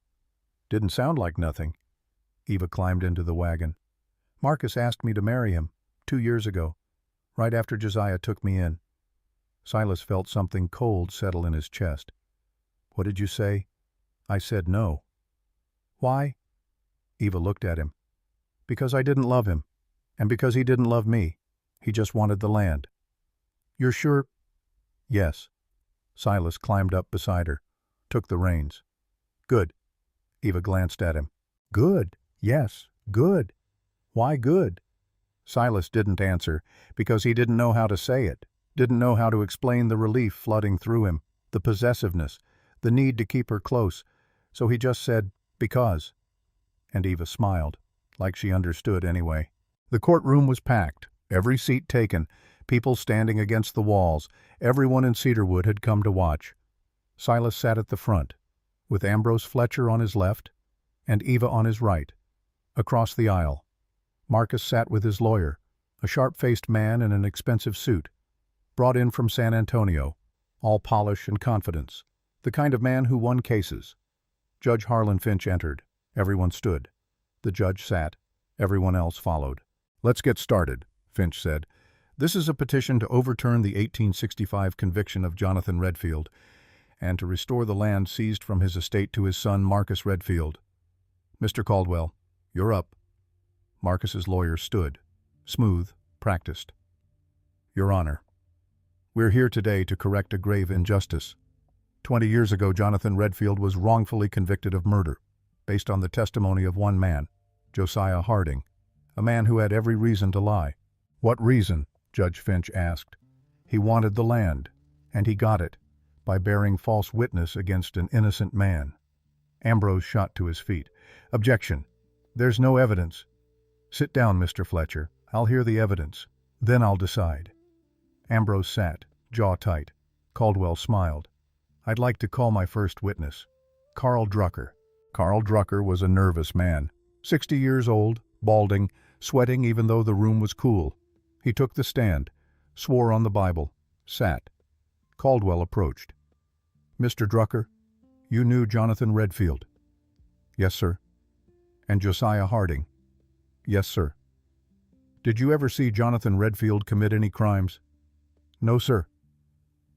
"Didn't sound like nothing." Eva climbed into the wagon. "Marcus asked me to marry him 2 years ago, right after Josiah took me in." Silas felt something cold settle in his chest. "What did you say?" "I said no." "Why?" Eva looked at him. "Because I didn't love him. And because he didn't love me. He just wanted the land." "You're sure?" "Yes." Silas climbed up beside her, took the reins. "Good." Eva glanced at him. "Good. Yes, good. Why good?" Silas didn't answer, because he didn't know how to say it, didn't know how to explain the relief flooding through him, the possessiveness, the need to keep her close, so he just said, "Because." And Eva smiled, like she understood anyway. The courtroom was packed, every seat taken, people standing against the walls. Everyone in Cedarwood had come to watch. Silas sat at the front, with Ambrose Fletcher on his left and Eva on his right. Across the aisle, Marcus sat with his lawyer, a sharp-faced man in an expensive suit, brought in from San Antonio, all polish and confidence, the kind of man who won cases. Judge Harlan Finch entered. Everyone stood. The judge sat. Everyone else followed. "Let's get started," Finch said. "This is a petition to overturn the 1865 conviction of Jonathan Redfield and to restore the land seized from his estate to his son Marcus Redfield. Mr. Caldwell, you're up." Marcus's lawyer stood, smooth, practiced. "Your Honor, we're here today to correct a grave injustice. 20 years ago, Jonathan Redfield was wrongfully convicted of murder, based on the testimony of one man, Josiah Harding, a man who had every reason to lie." "What reason?" Judge Finch asked. "He wanted the land, and he got it, by bearing false witness against an innocent man." Ambrose shot to his feet. "Objection. There's no evidence." "Sit down, Mr. Fletcher. I'll hear the evidence. Then I'll decide." Ambrose sat, jaw tight. Caldwell smiled. "I'd like to call my first witness, Carl Drucker." Carl Drucker was a nervous man, 60 years old, balding, sweating even though the room was cool. He took the stand, swore on the Bible, sat. Caldwell approached. "Mr. Drucker, you knew Jonathan Redfield?" "Yes, sir." "And Josiah Harding?" "Yes, sir." "Did you ever see Jonathan Redfield commit any crimes?" "No, sir."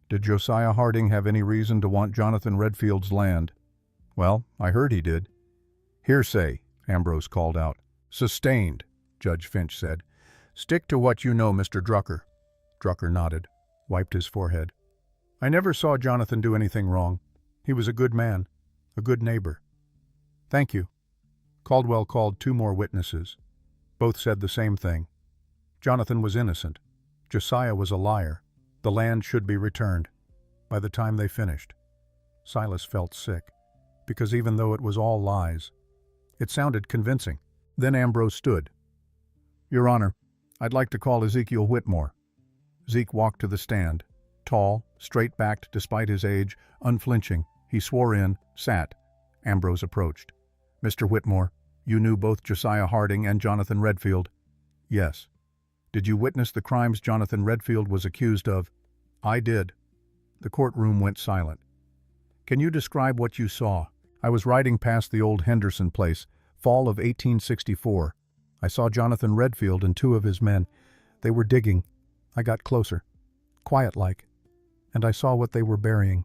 "Did Josiah Harding have any reason to want Jonathan Redfield's land?" "Well, I heard he did." "Hearsay," Ambrose called out. "Sustained," Judge Finch said. "Stick to what you know, Mr. Drucker." Drucker nodded, wiped his forehead. "I never saw Jonathan do anything wrong. He was a good man, a good neighbor." "Thank you." Caldwell called 2 more witnesses. Both said the same thing. Jonathan was innocent. Josiah was a liar. The land should be returned. By the time they finished, Silas felt sick, because even though it was all lies, it sounded convincing. Then Ambrose stood. "Your Honor, I'd like to call Ezekiel Whitmore." Zeke walked to the stand. Tall, straight-backed despite his age, unflinching, he swore in, sat. Ambrose approached. "Mr. Whitmore, you knew both Josiah Harding and Jonathan Redfield?" "Yes." "Did you witness the crimes Jonathan Redfield was accused of?" "I did." The courtroom went silent. "Can you describe what you saw?" "I was riding past the old Henderson place, fall of 1864. I saw Jonathan Redfield and 2 of his men. They were digging. I got closer, quiet-like, and I saw what they were burying."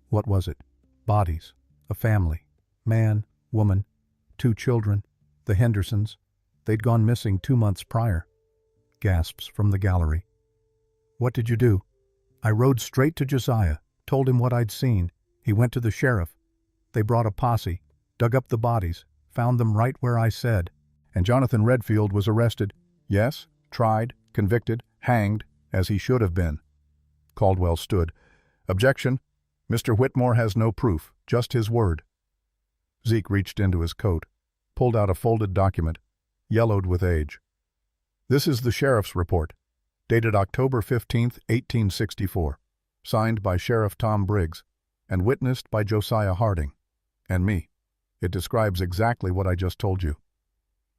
"What was it?" "Bodies. A family. Man, woman, 2 children. The Hendersons. They'd gone missing 2 months prior." Gasps from the gallery. "What did you do?" "I rode straight to Josiah, told him what I'd seen. He went to the sheriff. They brought a posse, dug up the bodies, found them right where I said." "And Jonathan Redfield was arrested?" "Yes, tried, convicted, hanged, as he should have been." Caldwell stood. "Objection. Mr. Whitmore has no proof, just his word." Zeke reached into his coat, pulled out a folded document, yellowed with age. "This is the sheriff's report, dated October 15, 1864, signed by Sheriff Tom Briggs, and witnessed by Josiah Harding, and me. It describes exactly what I just told you."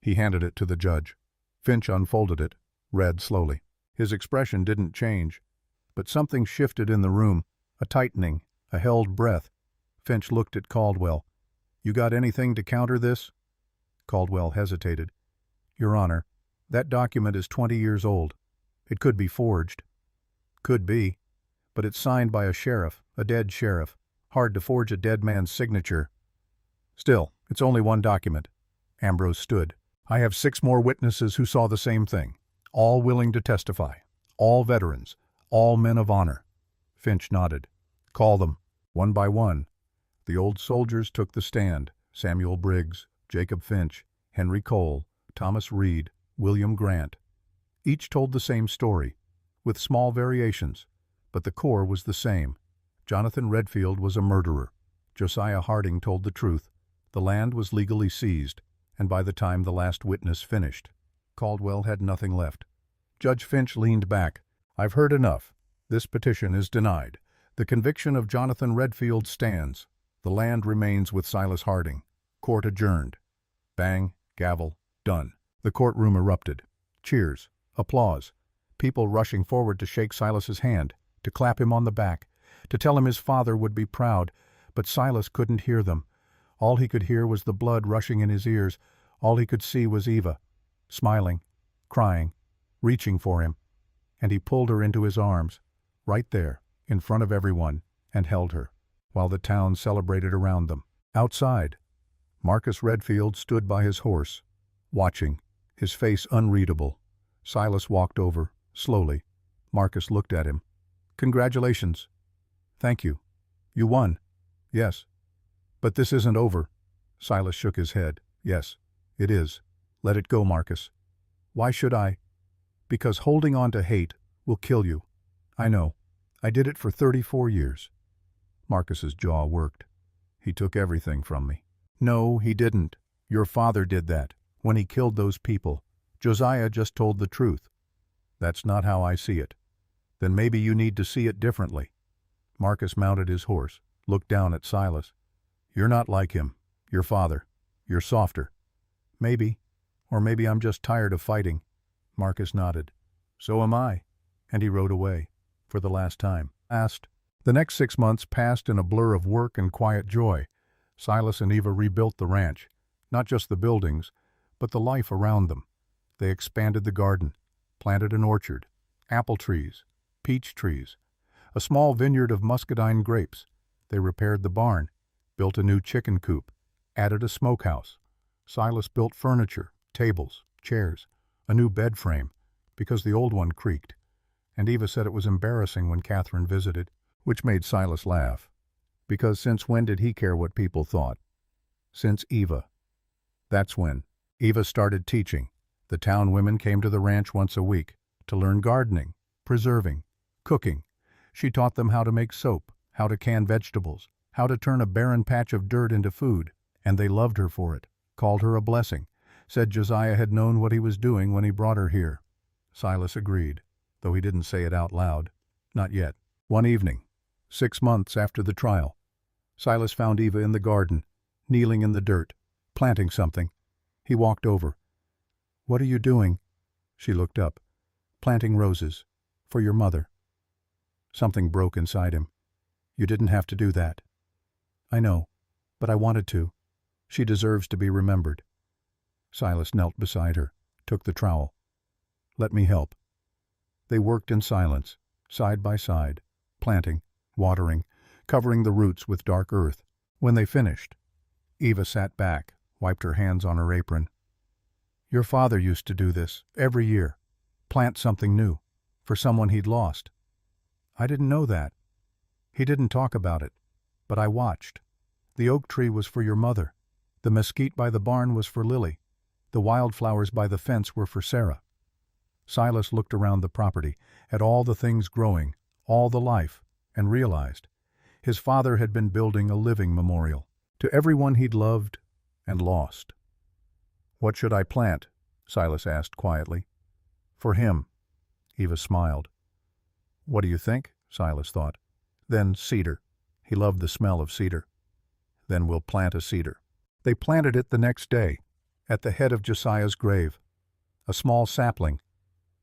He handed it to the judge. Finch unfolded it, read slowly. His expression didn't change, but something shifted in the room, a tightening, a held breath. Finch looked at Caldwell. "You got anything to counter this?" Caldwell hesitated. "Your Honor, that document is 20 years old. It could be forged." "Could be, but it's signed by a sheriff, a dead sheriff. Hard to forge a dead man's signature." "Still, it's only one document." Ambrose stood. "I have 6 more witnesses who saw the same thing, all willing to testify, all veterans, all men of honor." Finch nodded. "Call them, one by one." The old soldiers took the stand: Samuel Briggs, Jacob Finch, Henry Cole, Thomas Reed, William Grant. Each told the same story, with small variations, but the core was the same. Jonathan Redfield was a murderer. Josiah Harding told the truth. The land was legally seized, and by the time the last witness finished, Caldwell had nothing left. Judge Finch leaned back. "I've heard enough. This petition is denied. The conviction of Jonathan Redfield stands. The land remains with Silas Harding. Court adjourned." Bang, gavel, done. The courtroom erupted. Cheers, applause, people rushing forward to shake Silas's hand, to clap him on the back, to tell him his father would be proud, but Silas couldn't hear them. All he could hear was the blood rushing in his ears. All he could see was Eva, smiling, crying, reaching for him, and he pulled her into his arms, right there, in front of everyone, and held her, while the town celebrated around them. Outside, Marcus Redfield stood by his horse, watching, his face unreadable. Silas walked over, slowly. Marcus looked at him. "Congratulations." "Thank you. You won." "Yes." "But this isn't over." Silas shook his head. "Yes, it is. Let it go, Marcus." "Why should I?" "Because holding on to hate will kill you." "I know. I did it for 34 years. Marcus's jaw worked. "He took everything from me." "No, he didn't. Your father did that, when he killed those people. Josiah just told the truth." "That's not how I see it." "Then maybe you need to see it differently." Marcus mounted his horse, looked down at Silas. "You're not like him, your father. You're softer." "Maybe. Or maybe I'm just tired of fighting." Marcus nodded. "So am I." And he rode away, for the last time. The next 6 months passed in a blur of work and quiet joy. Silas and Eva rebuilt the ranch, not just the buildings, but the life around them. They expanded the garden, planted an orchard, apple trees, peach trees, a small vineyard of muscadine grapes. They repaired the barn, built a new chicken coop, added a smokehouse. Silas built furniture, tables, chairs, a new bed frame, because the old one creaked. And Eva said it was embarrassing when Catherine visited, which made Silas laugh. Because since when did he care what people thought? Since Eva. That's when. Eva started teaching. The town women came to the ranch once a week to learn gardening, preserving, cooking. She taught them how to make soap, how to can vegetables, how to turn a barren patch of dirt into food, and they loved her for it, called her a blessing, said Josiah had known what he was doing when he brought her here. Silas agreed, though he didn't say it out loud. Not yet. One evening, 6 months after the trial, Silas found Eva in the garden, kneeling in the dirt, planting something. He walked over. "What are you doing?" She looked up. "Planting roses. For your mother." Something broke inside him. "You didn't have to do that." "I know, but I wanted to. She deserves to be remembered." Silas knelt beside her, took the trowel. "Let me help." They worked in silence, side by side, planting, watering, covering the roots with dark earth. When they finished, Eva sat back, wiped her hands on her apron. "Your father used to do this, every year. Plant something new, for someone he'd lost." "I didn't know that." "He didn't talk about it, but I watched. The oak tree was for your mother. The mesquite by the barn was for Lily. The wildflowers by the fence were for Sarah." Silas looked around the property, at all the things growing, all the life, and realized his father had been building a living memorial to everyone he'd loved and lost. "What should I plant?" Silas asked quietly. "For him." Eva smiled. "What do you think?" Silas thought. Then cedar. He loved the smell of cedar. "Then we'll plant a cedar." They planted it the next day, at the head of Josiah's grave. A small sapling,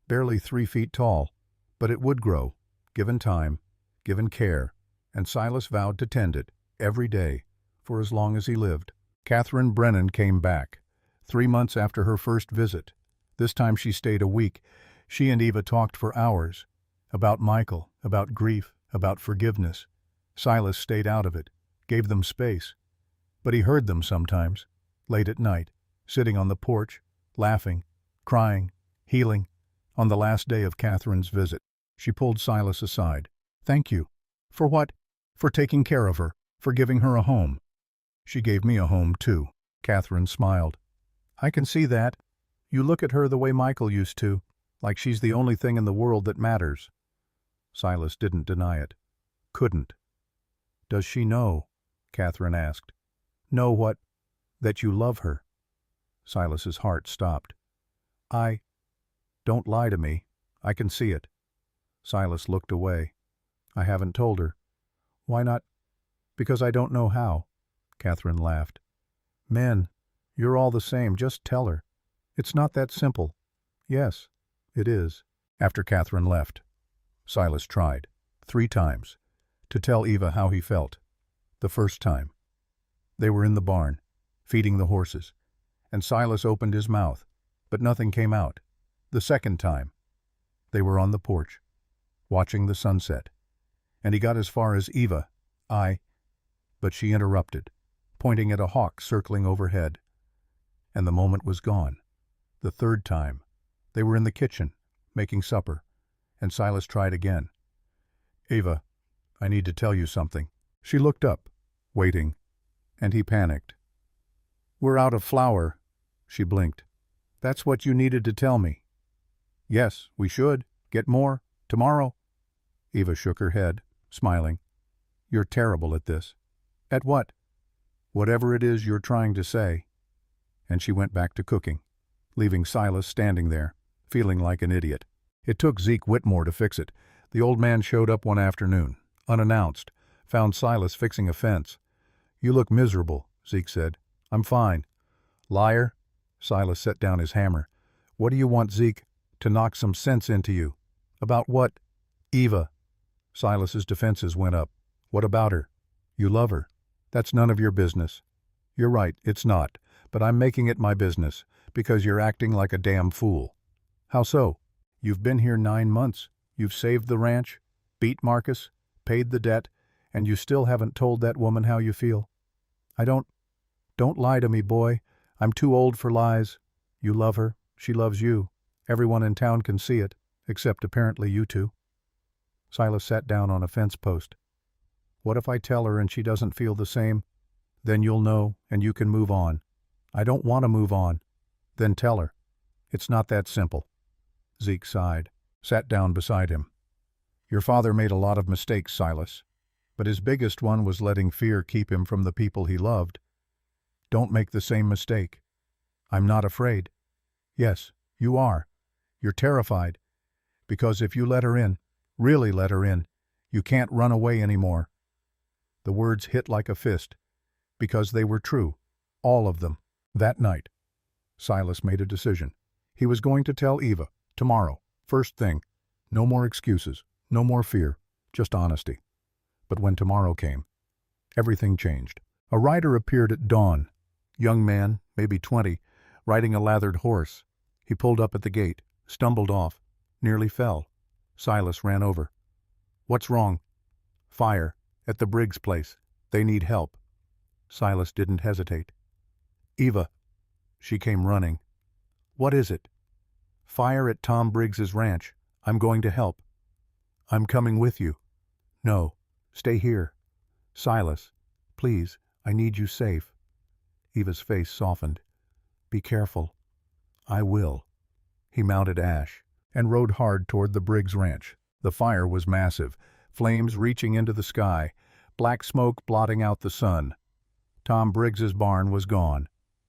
barely 3 feet tall, but it would grow, given time, given care, and Silas vowed to tend it, every day, for as long as he lived. Catherine Brennan came back, 3 months after her first visit. This time she stayed a week. She and Eva talked for hours, about Michael, about grief, about forgiveness. Silas stayed out of it, gave them space. But he heard them sometimes, late at night, sitting on the porch, laughing, crying, healing. On the last day of Catherine's visit, she pulled Silas aside. "Thank you." "For what?" "For taking care of her, for giving her a home." "She gave me a home, too." Catherine smiled. "I can see that. You look at her the way Michael used to, like she's the only thing in the world that matters." Silas didn't deny it. Couldn't. "Does she know?" Catherine asked. "Know what?" "That you love her." Silas's heart stopped. Don't lie to me. I can see it." Silas looked away. "I haven't told her." "Why not?" "Because I don't know how." Catherine laughed. "Men, you're all the same, just tell her. It's not that simple. Yes, it is. After Catherine left, Silas tried, 3 times, to tell Eva how he felt. The first time, they were in the barn, feeding the horses, and Silas opened his mouth, but nothing came out. The second time, they were on the porch, watching the sunset, and he got as far as Eva, but she interrupted, pointing at a hawk circling overhead, and the moment was gone. The third time, they were in the kitchen, making supper, and Silas tried again. Eva, I need to tell you something. She looked up, waiting, and he panicked. We're out of flour, she blinked. That's what you needed to tell me. Yes, we should. Get more. Tomorrow. Eva shook her head, smiling. You're terrible at this. At what? Whatever it is you're trying to say. And she went back to cooking, leaving Silas standing there, feeling like an idiot. It took Zeke Whitmore to fix it. The old man showed up one afternoon, unannounced, found Silas fixing a fence. You look miserable, Zeke said. I'm fine. Liar. Silas set down his hammer. What do you want, Zeke? To knock some sense into you. About what? Eva. Silas's defenses went up. What about her? You love her. That's none of your business. You're right, it's not, but I'm making it my business, because you're acting like a damn fool. How so? You've been here 9 months. You've saved the ranch, beat Marcus, paid the debt, and you still haven't told that woman how you feel. Don't lie to me, boy. I'm too old for lies. You love her. She loves you. Everyone in town can see it, except apparently you two. Silas sat down on a fence post. What if I tell her and she doesn't feel the same? Then you'll know, and you can move on. I don't want to move on. Then tell her. It's not that simple. Zeke sighed, sat down beside him. Your father made a lot of mistakes, Silas, but his biggest one was letting fear keep him from the people he loved. Don't make the same mistake. I'm not afraid. Yes, you are. You're terrified. Because if you let her in, really let her in, you can't run away anymore. The words hit like a fist, because they were true, all of them. That night, Silas made a decision. He was going to tell Eva, tomorrow, first thing. No more excuses, no more fear, just honesty. But when tomorrow came, everything changed. A rider appeared at dawn. Young man, maybe 20, riding a lathered horse. He pulled up at the gate, stumbled off, nearly fell. Silas ran over. What's wrong? Fire, at the Briggs place. They need help. Silas didn't hesitate. Eva. She came running. What is it? Fire at Tom Briggs's ranch. I'm going to help. I'm coming with you. No, stay here. Silas, please, I need you safe. Eva's face softened. Be careful. I will. He mounted Ash and rode hard toward the Briggs ranch. The fire was massive, flames reaching into the sky, black smoke blotting out the sun. Tom Briggs's barn was gone.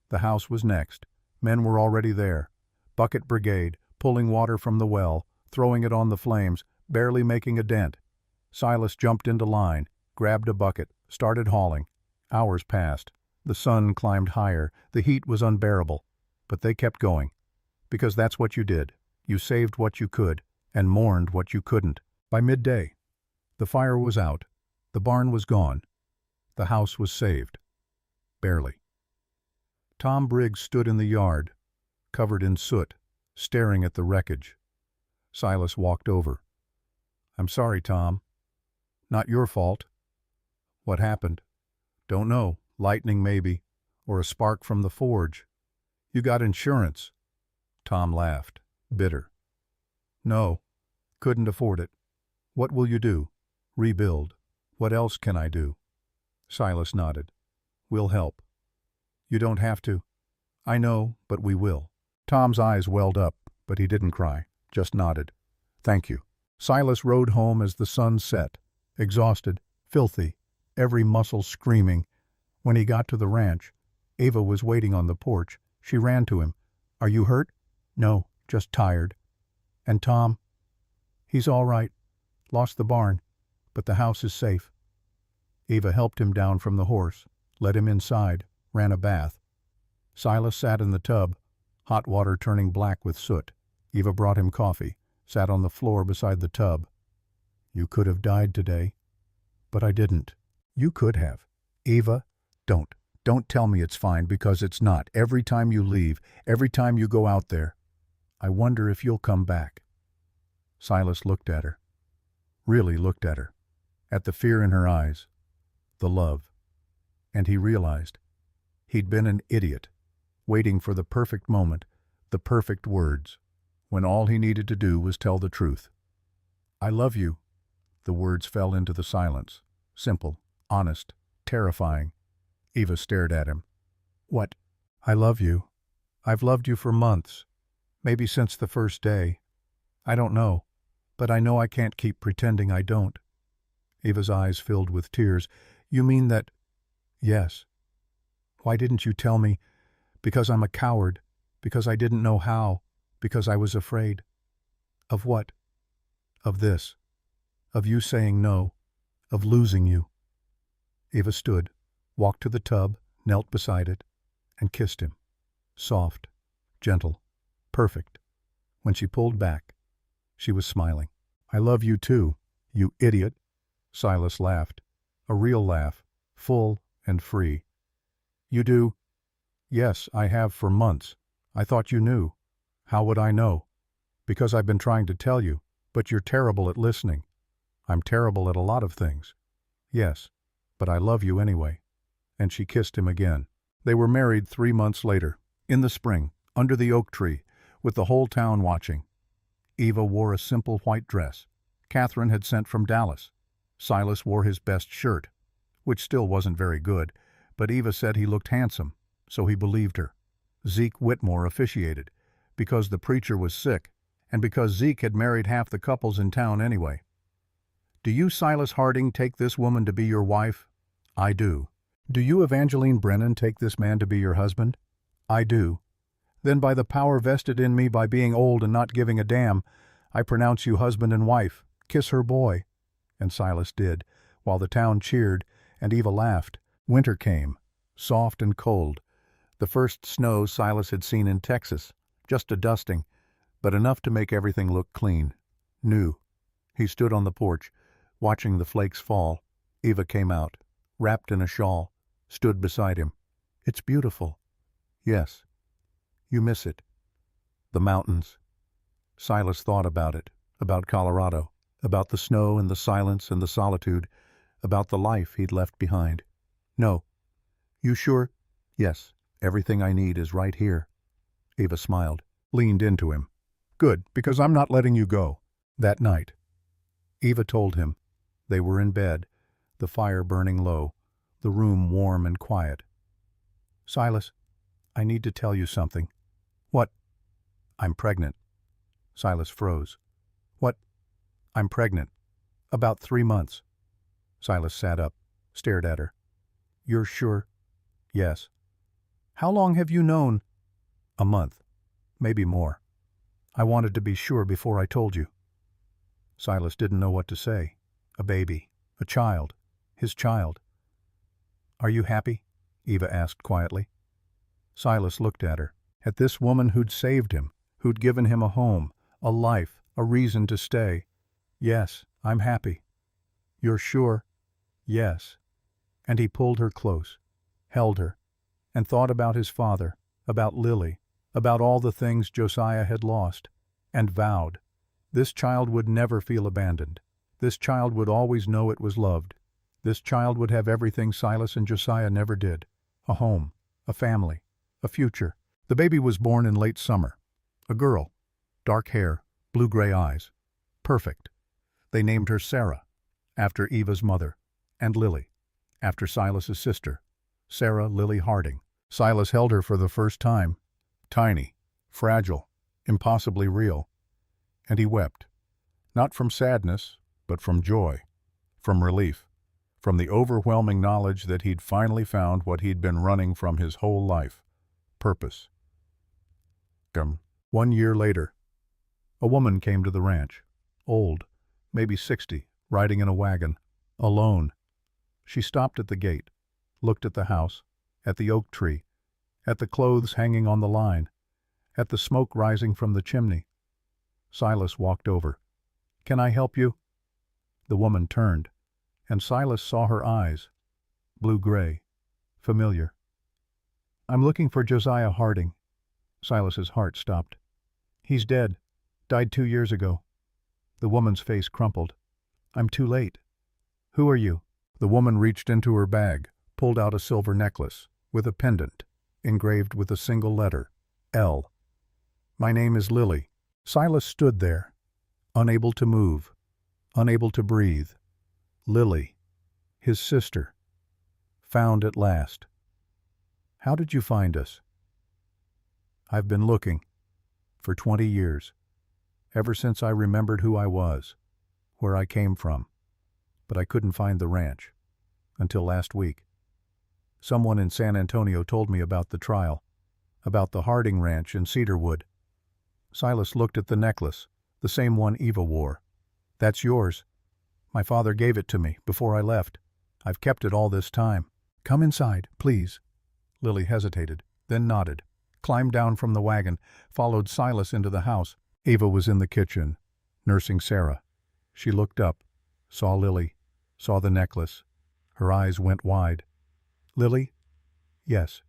The house was next. Men were already there. Bucket brigade, pulling water from the well, throwing it on the flames, barely making a dent. Silas jumped into line, grabbed a bucket, started hauling. Hours passed. The sun climbed higher. The heat was unbearable. But they kept going. Because that's what you did. You saved what you could, and mourned what you couldn't. By midday, the fire was out. The barn was gone. The house was saved. Barely. Tom Briggs stood in the yard, covered in soot, staring at the wreckage. Silas walked over. I'm sorry, Tom. Not your fault. What happened? Don't know. Lightning, maybe. Or a spark from the forge. You got insurance. Tom laughed, bitter. No, couldn't afford it. What will you do? Rebuild. What else can I do? Silas nodded. We'll help. You don't have to. I know, but we will. Tom's eyes welled up, but he didn't cry, just nodded. Thank you. Silas rode home as the sun set, exhausted, filthy, every muscle screaming. When he got to the ranch, Eva was waiting on the porch. She ran to him. Are you hurt? No, just tired. And Tom? He's all right. Lost the barn, but the house is safe. Eva helped him down from the horse, led him inside, ran a bath. Silas sat in the tub, hot water turning black with soot. Eva brought him coffee, sat on the floor beside the tub. "You could have died today." "But I didn't." "You could have." "Eva, don't. Don't tell me it's fine, because it's not. Every time you leave, every time you go out there, I wonder if you'll come back." Silas looked at her. Really looked at her. At the fear in her eyes. The love. And he realized he'd been an idiot, waiting for the perfect moment, the perfect words, when all he needed to do was tell the truth. "I love you." The words fell into the silence. Simple, honest, terrifying. Eva stared at him. "What?" "I love you. I've loved you for months. Maybe since the first day. I don't know. But I know I can't keep pretending I don't." Eva's eyes filled with tears. "You mean that—" "Yes." "Why didn't you tell me?" "Because I'm a coward. Because I didn't know how. Because I was afraid." "Of what?" "Of this. Of you saying no. Of losing you." Eva stood, walked to the tub, knelt beside it, and kissed him. Soft, gentle, perfect. When she pulled back, she was smiling. "I love you too, you idiot." Silas laughed. A real laugh, full and free. "You do?" "Yes, I have for months. I thought you knew." "How would I know?" "Because I've been trying to tell you, but you're terrible at listening." "I'm terrible at a lot of things." "Yes, but I love you anyway." And she kissed him again. They were married 3 months later, in the spring, under the oak tree, with the whole town watching. Eva wore a simple white dress Catherine had sent from Dallas. Silas wore his best shirt, which still wasn't very good, but Eva said he looked handsome, so he believed her. Zeke Whitmore officiated, because the preacher was sick, and because Zeke had married half the couples in town anyway. "Do you, Silas Harding, take this woman to be your wife?" "I do." "Do you, Evangeline Brennan, take this man to be your husband?" "I do." "Then by the power vested in me by being old and not giving a damn, I pronounce you husband and wife. Kiss her boy." And Silas did, while the town cheered, and Eva laughed. Winter came, soft and cold. The first snow Silas had seen in Texas, just a dusting, but enough to make everything look clean, new. He stood on the porch, watching the flakes fall. Eva came out, wrapped in a shawl, stood beside him. "It's beautiful." "Yes." "You miss it." "The mountains." Silas thought about it, about Colorado, about the snow and the silence and the solitude, about the life he'd left behind. "No." "You sure?" "Yes. Everything I need is right here." Eva smiled, leaned into him. "Good, because I'm not letting you go." That night, Eva told him. They were in bed, the fire burning low, the room warm and quiet. "Silas, I need to tell you something." "What?" "I'm pregnant." Silas froze. "What?" "I'm pregnant. About 3 months." Silas sat up, stared at her. "You're sure?" "Yes." "How long have you known?" "A month. Maybe more. I wanted to be sure before I told you." Silas didn't know what to say. A baby. A child. His child. "Are you happy?" Eva asked quietly. Silas looked at her, at this woman who'd saved him, who'd given him a home, a life, a reason to stay. "Yes, I'm happy." "You're sure?" "Yes." And he pulled her close, held her, and thought about his father, about Lily, about all the things Josiah had lost, and vowed. This child would never feel abandoned. This child would always know it was loved. This child would have everything Silas and Josiah never did. A home, a family, a future. The baby was born in late summer. A girl. Dark hair, blue-gray eyes. Perfect. They named her Sarah, after Eva's mother, and Lily, after Silas's sister. Sarah Lily Harding. Silas held her for the first time. Tiny, fragile, impossibly real. And he wept. Not from sadness, but from joy, from relief, from the overwhelming knowledge that he'd finally found what he'd been running from his whole life. Purpose. 1 year later, a woman came to the ranch. Old, maybe 60, riding in a wagon, alone. She stopped at the gate, looked at the house, at the oak tree, at the clothes hanging on the line, at the smoke rising from the chimney. Silas walked over. "Can I help you?" The woman turned, and Silas saw her eyes, blue-gray, familiar. "I'm looking for Josiah Harding." Silas's heart stopped. "He's dead. Died 2 years ago." The woman's face crumpled. "I'm too late. Who are you?" The woman reached into her bag, pulled out a silver necklace, with a pendant, engraved with a single letter, L. "My name is Lily." Silas stood there, unable to move, unable to breathe. Lily, his sister, found at last. "How did you find us?" "I've been looking. For 20 years. Ever since I remembered who I was, where I came from. But I couldn't find the ranch. Until last week. Someone in San Antonio told me about the trial. About the Harding Ranch in Cedarwood." Silas looked at the necklace, the same one Eva wore. "That's yours. My father gave it to me before I left. I've kept it all this time. Come inside, please." Lily hesitated, then nodded, climbed down from the wagon, followed Silas into the house. Eva was in the kitchen, nursing Sarah. She looked up, saw Lily, saw the necklace. Her eyes went wide. "Lily?" "Yes."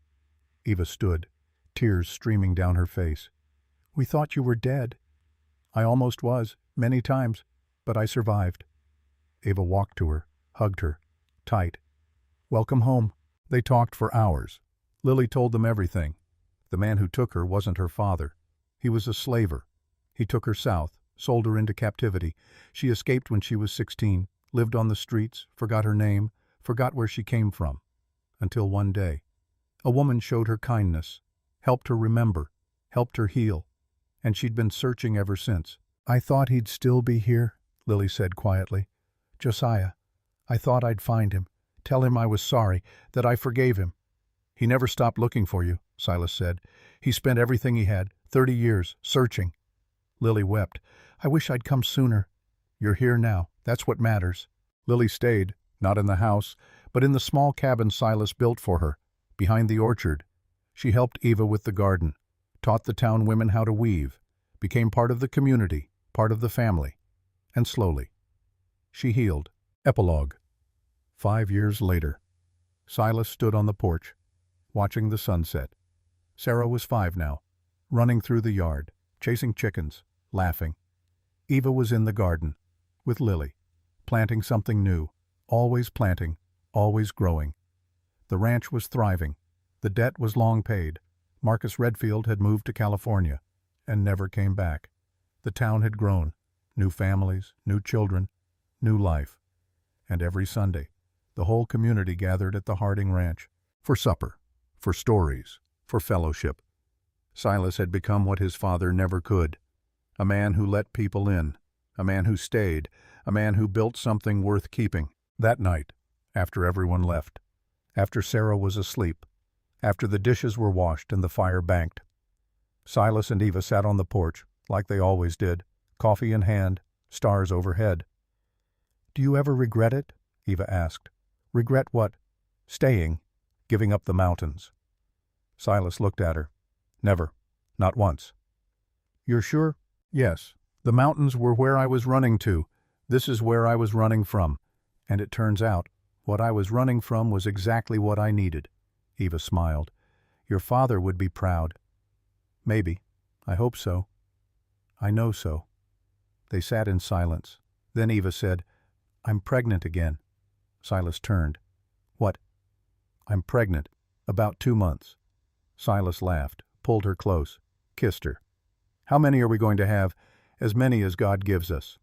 Eva stood, tears streaming down her face. "We thought you were dead." "I almost was, many times, but I survived." Eva walked to her, hugged her, tight. "Welcome home." They talked for hours. Lily told them everything. The man who took her wasn't her father. He was a slaver. He took her south, sold her into captivity. She escaped when she was 16, lived on the streets, forgot her name, forgot where she came from. Until one day, a woman showed her kindness, helped her remember, helped her heal, and she'd been searching ever since. "I thought he'd still be here," Lily said quietly. "Josiah. I thought I'd find him, tell him I was sorry, that I forgave him." "He never stopped looking for you," Silas said. "He spent everything he had, 30 years, searching." Lily wept. "I wish I'd come sooner." "You're here now. That's what matters." Lily stayed, not in the house, but in the small cabin Silas built for her, behind the orchard. She helped Eva with the garden, taught the town women how to weave, became part of the community, part of the family. And slowly, she healed. Epilogue. 5 years later. Silas stood on the porch, watching the sunset. Sarah was 5 now, running through the yard, chasing chickens, laughing. Eva was in the garden, with Lily, planting something new, always planting, always growing. The ranch was thriving. The debt was long paid. Marcus Redfield had moved to California and never came back. The town had grown. New families, new children, new life. And every Sunday, the whole community gathered at the Harding Ranch for supper, for stories, for fellowship. Silas had become what his father never could. A man who let people in, a man who stayed, a man who built something worth keeping. That night, after everyone left, after Sarah was asleep, after the dishes were washed and the fire banked, Silas and Eva sat on the porch, like they always did, coffee in hand, stars overhead. "Do you ever regret it?" Eva asked. "Regret what?" "Staying, giving up the mountains." Silas looked at her. "Never. Not once." "You're sure?" "Yes. The mountains were where I was running to. This is where I was running from. And it turns out, what I was running from was exactly what I needed." Eva smiled. "Your father would be proud." "Maybe. I hope so. I know so." They sat in silence. Then Eva said, "I'm pregnant again." Silas turned. "What?" "I'm pregnant. About 2 months." Silas laughed, pulled her close, kissed her. "How many are we going to have?" "As many as God gives us."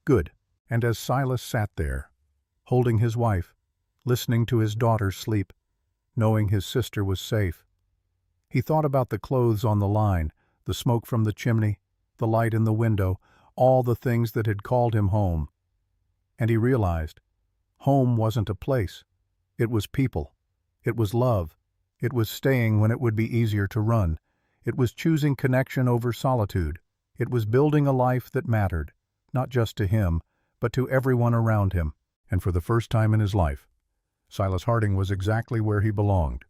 "Good." And as Silas sat there, holding his wife, listening to his daughter sleep, knowing his sister was safe, he thought about the clothes on the line, the smoke from the chimney, the light in the window, all the things that had called him home. And he realized, home wasn't a place. It was people. It was love. It was staying when it would be easier to run. It was choosing connection over solitude. It was building a life that mattered, not just to him, but to everyone around him. And for the first time in his life, Silas Harding was exactly where he belonged.